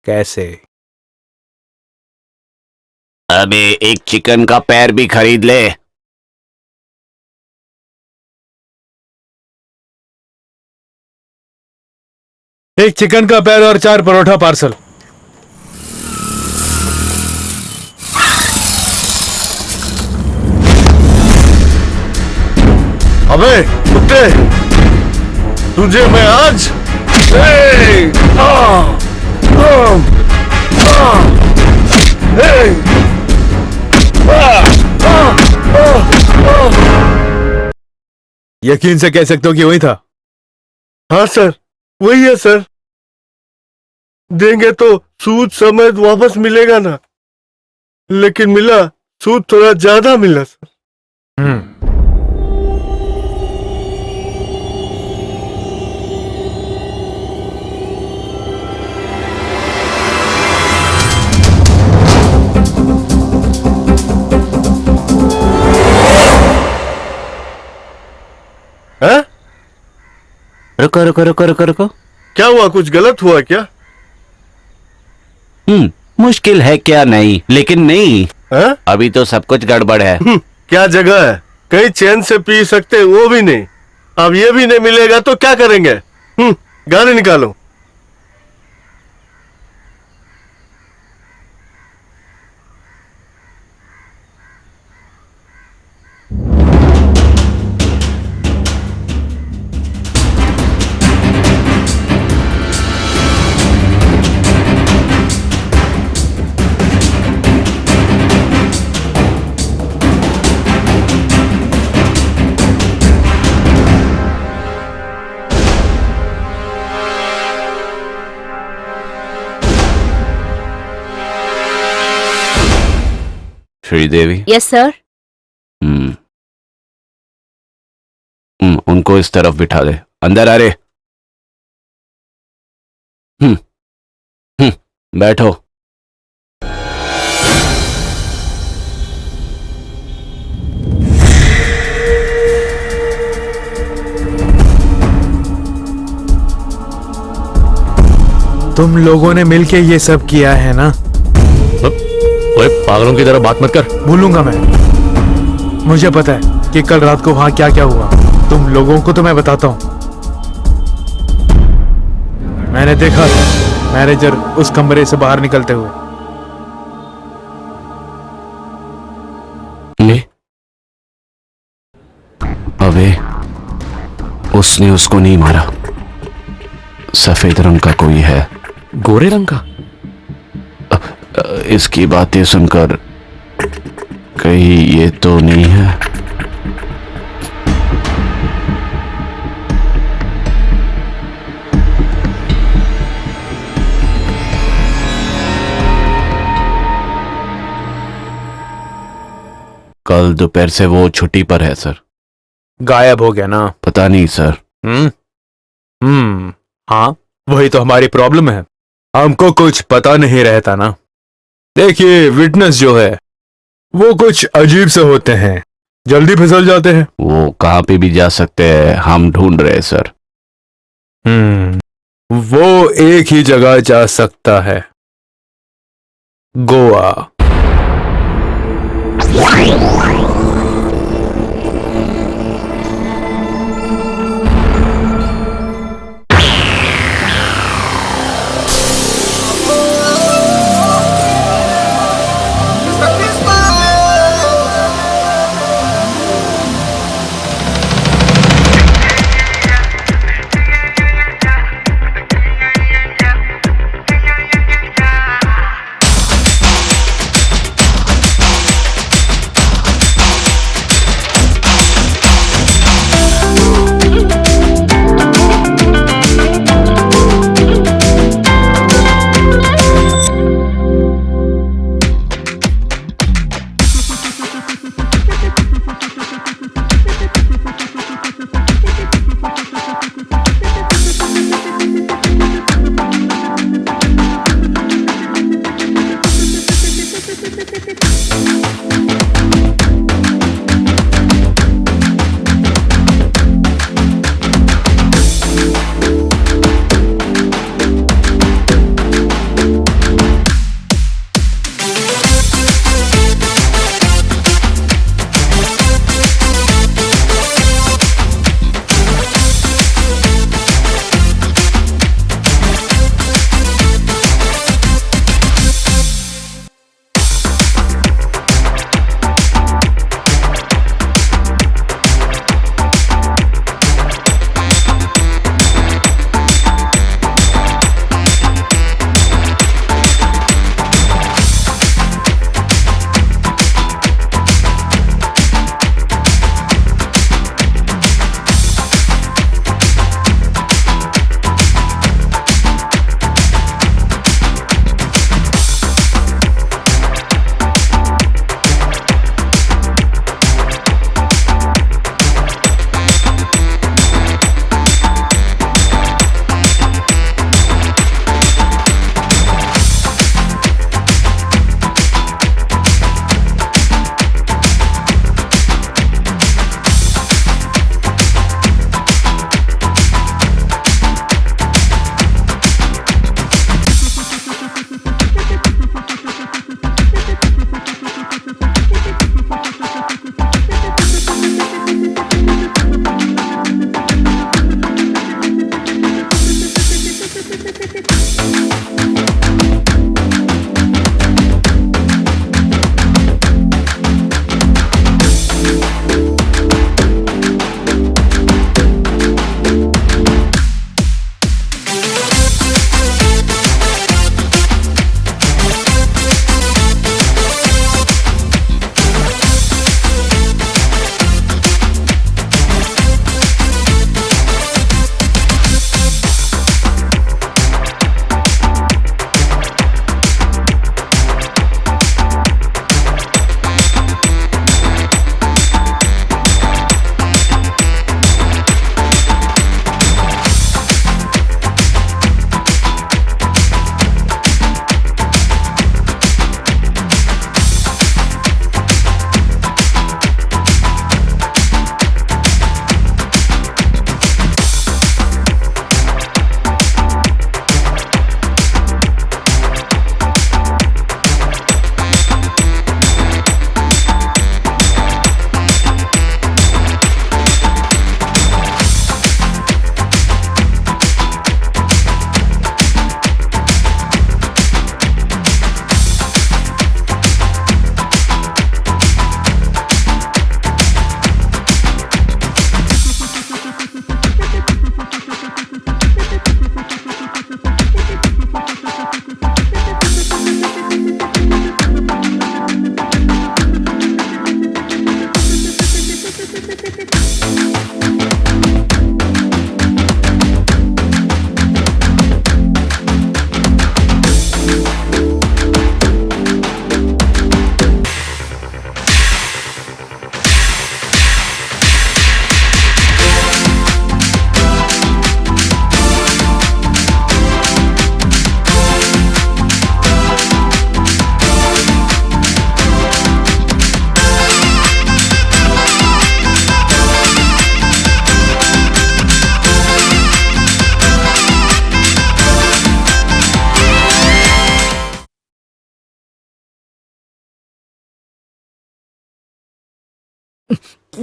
कैसे? अबे एक चिकन का पैर भी खरीद ले। एक चिकन का पैर और 4 परोठा पार्सल। अबे कुत्ते, तुझे मैं आज यकीन से कह सकते हो कि वही था? हाँ सर, वही है सर। देंगे तो सूद समेत वापस मिलेगा ना, लेकिन मिला सूद थोड़ा ज्यादा मिला सर। हैं? रुको रुको रुको रुको रुको। क्या हुआ, कुछ गलत हुआ क्या? मुश्किल है क्या? नहीं, लेकिन नहीं है? अभी तो सब कुछ गड़बड़ है। क्या जगह है, कहीं चैन से पी सकते वो भी नहीं, अब ये भी नहीं मिलेगा तो क्या करेंगे? गाड़ी निकालो। श्रीदेवी। Yes sir. उनको इस तरफ बिठा दे। अंदर आ रे। बैठो। तुम लोगों ने मिलके ये सब किया है ना? ओए पागलों की तरह बात मत कर। भूलूंगा मैं। मुझे पता है कि कल रात को वहां क्या क्या हुआ। तुम लोगों को तो मैं बताता हूं। मैंने देखा था मैनेजर उस कमरे से बाहर निकलते हुए। अबे उसने उसको नहीं मारा। सफेद रंग का कोई है। गोरे रंग का? इसकी बातें सुनकर कहीं ये तो नहीं है? कल दोपहर से वो छुट्टी पर है सर। गायब हो गया ना? पता नहीं सर। हाँ, वही तो हमारी प्रॉब्लम है। हमको कुछ पता नहीं रहता ना। देखिए, विटनेस जो है वो कुछ अजीब से होते हैं, जल्दी फिसल जाते हैं। वो कहाँ पे भी जा सकते हैं, हम ढूंढ रहे हैं सर। वो एक ही जगह जा सकता है, गोवा।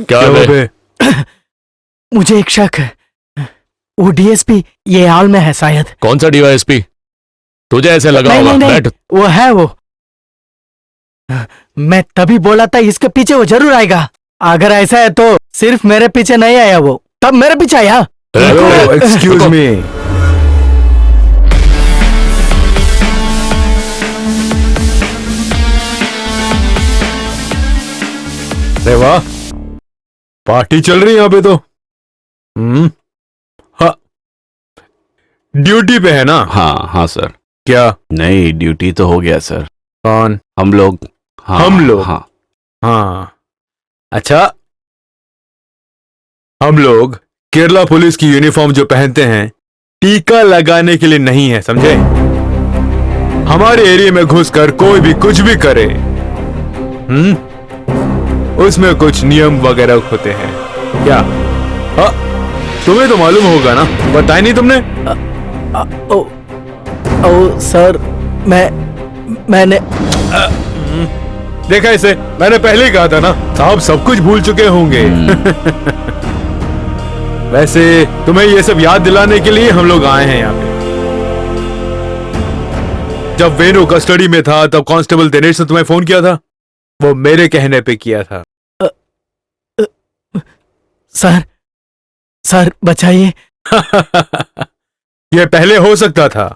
क्या बे? मुझे एक शक है, वो डीएसपी ये हाल में है शायद। कौन सा डीवाईएसपी? तुझे ऐसे लगा नहीं, होगा। नहीं, नहीं, बैठ। वो है वो। मैं तभी बोला था इसके पीछे वो जरूर आएगा। अगर ऐसा है तो सिर्फ मेरे पीछे नहीं आया वो, तब मेरे पीछे आया। Excuse me. अरे वाह, पार्टी चल रही है यहाँ पे तो। हाँ, ड्यूटी पे है ना? हाँ हाँ सर। क्या? नहीं, ड्यूटी तो हो गया सर। कौन? हम लोग। हाँ, हम लोग? हाँ हाँ, अच्छा। हम लोग केरला पुलिस की यूनिफॉर्म जो पहनते हैं टीका लगाने के लिए नहीं है, समझे? हमारे एरिया में घुसकर कोई भी कुछ भी करे, उसमें कुछ नियम वगैरह होते हैं क्या? तुम्हें तो मालूम होगा ना, बताया नहीं तुमने? ओ सर, मैंने देखा इसे, मैंने पहले ही कहा था ना, साहब सब कुछ भूल चुके होंगे। वैसे तुम्हें ये सब याद दिलाने के लिए हम लोग आए हैं यहाँ पे। जब वेणु कस्टडी में था तब कांस्टेबल दिनेश ने तुम्हें फोन किया था, वो मेरे कहने पे किया था। सर बचाइए। ये पहले हो सकता था,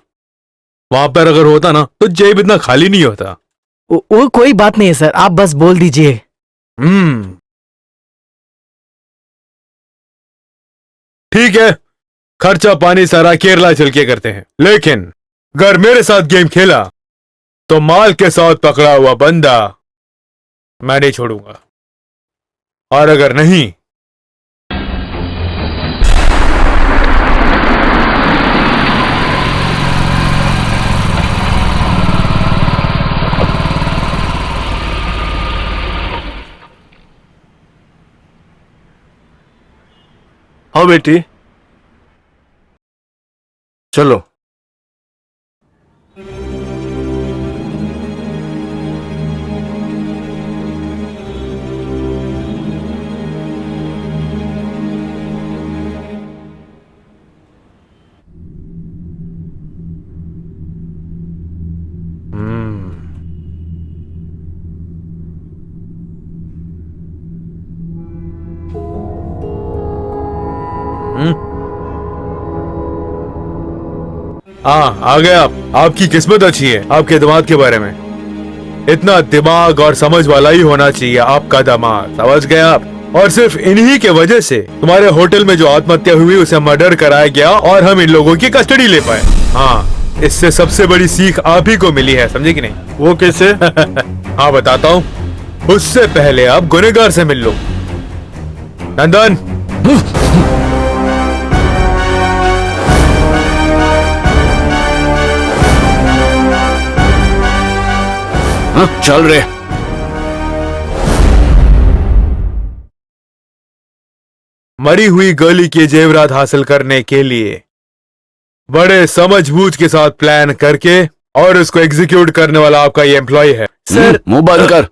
वहां पर अगर होता ना तो जेब इतना खाली नहीं होता। वो कोई बात नहीं है सर, आप बस बोल दीजिए। ठीक है, खर्चा पानी सारा केरला चल के करते हैं, लेकिन अगर मेरे साथ गेम खेला तो माल के साथ पकड़ा हुआ बंदा मैं नहीं छोड़ूंगा, और अगर नहीं हाँ बेटी, चलो। हाँ आ गए आप। आपकी किस्मत अच्छी है आपके दामाद के बारे में। इतना दिमाग और समझ वाला ही होना चाहिए आपका दामाद, समझ गए आप। और सिर्फ इन्हीं के वजह से तुम्हारे होटल में जो आत्महत्या हुई उसे मर्डर कराया गया और हम इन लोगों की कस्टडी ले पाए। हाँ, इससे सबसे बड़ी सीख आप ही को मिली है, समझे कि नहीं? वो कैसे? हाँ बताता हूँ। उससे पहले आप गुनहगार से मिल लो। नंदन, चल रहे। मरी हुई गर्ली के जेवरात हासिल करने के लिए बड़े समझबूझ के साथ प्लान करके और उसको एग्जीक्यूट करने वाला आपका ये एम्प्लॉय है। सर मुंह बंद कर।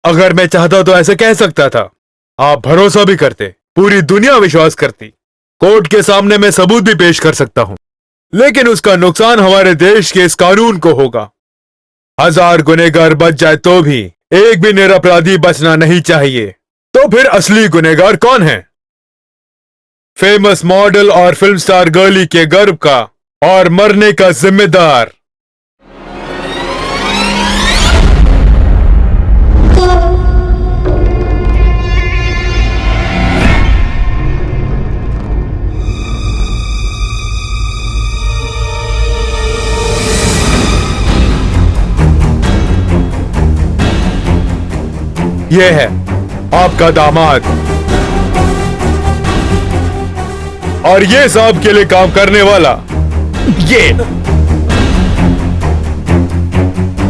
अगर मैं चाहता तो ऐसे कह सकता था, आप भरोसा भी करते, पूरी दुनिया विश्वास करती, कोर्ट के सामने मैं सबूत भी पेश कर सकता हूं, लेकिन उसका नुकसान हमारे देश के इस कानून को होगा। 1000 गुनहगार बच जाए तो भी एक भी निरपराधी बचना नहीं चाहिए। तो फिर असली गुनहगार कौन है? फेमस मॉडल और फिल्म स्टार गर्ली के गर्भ का और मरने का जिम्मेदार। ये है आपका दामाद और ये साहब के लिए काम करने वाला ये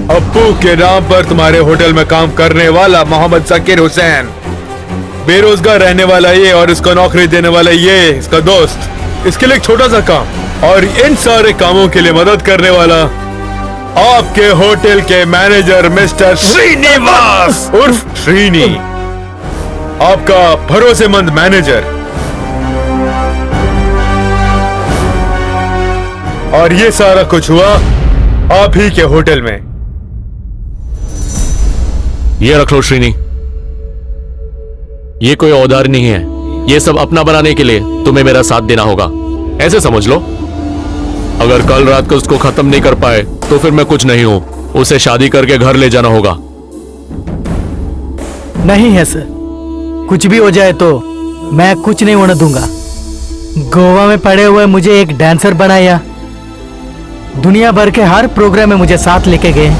अप्पू के नाम पर तुम्हारे होटल में काम करने वाला मोहम्मद जाकिर हुसैन, बेरोजगार रहने वाला ये और इसको नौकरी देने वाला ये इसका दोस्त। इसके लिए एक छोटा सा काम और इन सारे कामों के लिए मदद करने वाला आपके होटल के मैनेजर मिस्टर श्रीनिवास उर्फ श्रीनी, आपका भरोसेमंद मैनेजर। और ये सारा कुछ हुआ आप ही के होटल में। ये रख लो श्रीनी, ये कोई औजार नहीं है। ये सब अपना बनाने के लिए तुम्हें मेरा साथ देना होगा, ऐसे समझ लो। अगर कल रात को उसको खत्म नहीं कर पाए तो फिर मैं कुछ नहीं हूं। उसे शादी करके घर ले जाना होगा। नहीं है सर, कुछ भी हो जाए तो मैं कुछ नहीं होने दूंगा। गोवा में पड़े हुए मुझे एक डांसर बनाया, दुनिया भर के हर प्रोग्राम में मुझे साथ लेके गए।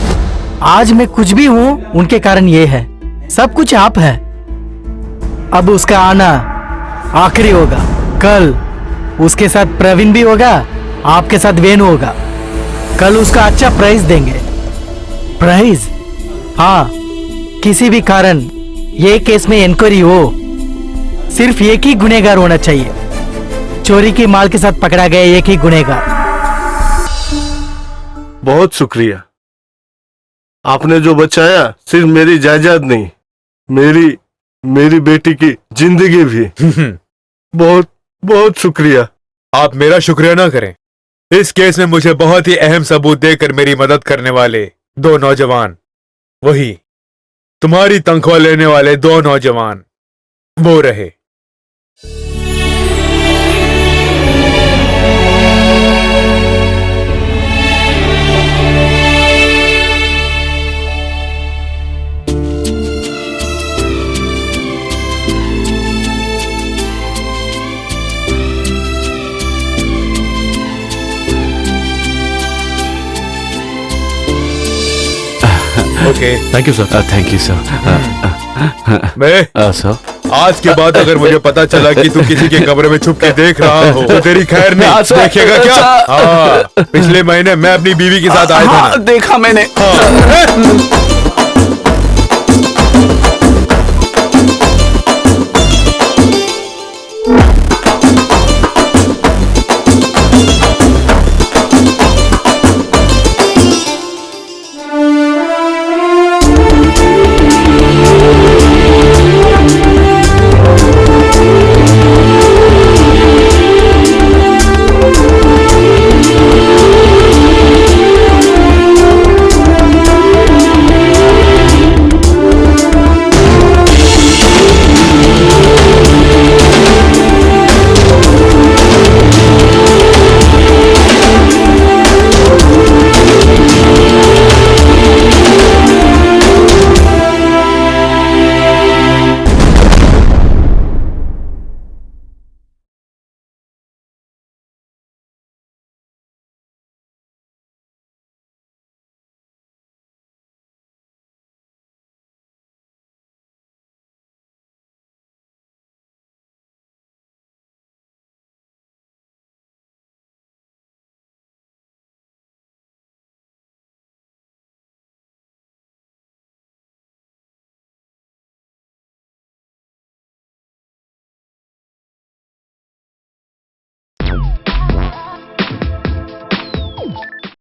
आज मैं कुछ भी हूं उनके कारण ये है, सब कुछ आप है। अब उसका आना आखिरी होगा। कल उसके साथ प्रवीण भी होगा, आपके साथ वेनु होगा। कल उसका अच्छा प्राइज देंगे। प्राइज? हाँ, किसी भी कारण ये केस में इंक्वायरी हो, सिर्फ एक ही गुनहगार होना चाहिए। चोरी की माल के साथ पकड़ा गया एक ही गुनहगार। बहुत शुक्रिया। आपने जो बचाया सिर्फ मेरी जायदाद नहीं, मेरी बेटी की जिंदगी भी। बहुत बहुत शुक्रिया। आप मेरा शुक्रिया ना करें। इस केस में मुझे बहुत ही अहम सबूत देकर मेरी मदद करने वाले 2 नौजवान, वही तुम्हारी तनख्वाह लेने वाले 2 नौजवान, वो रहे। Okay, thank you sir. Thank you sir. मैं सर आज के बाद अगर मुझे पता चला कि तू किसी के कमरे में छुप के देख रहा हो तो तेरी खैर नहीं। देखेगा क्या? हाँ, पिछले महीने मैं अपनी बीवी के साथ आया था ना। देखा मैंने।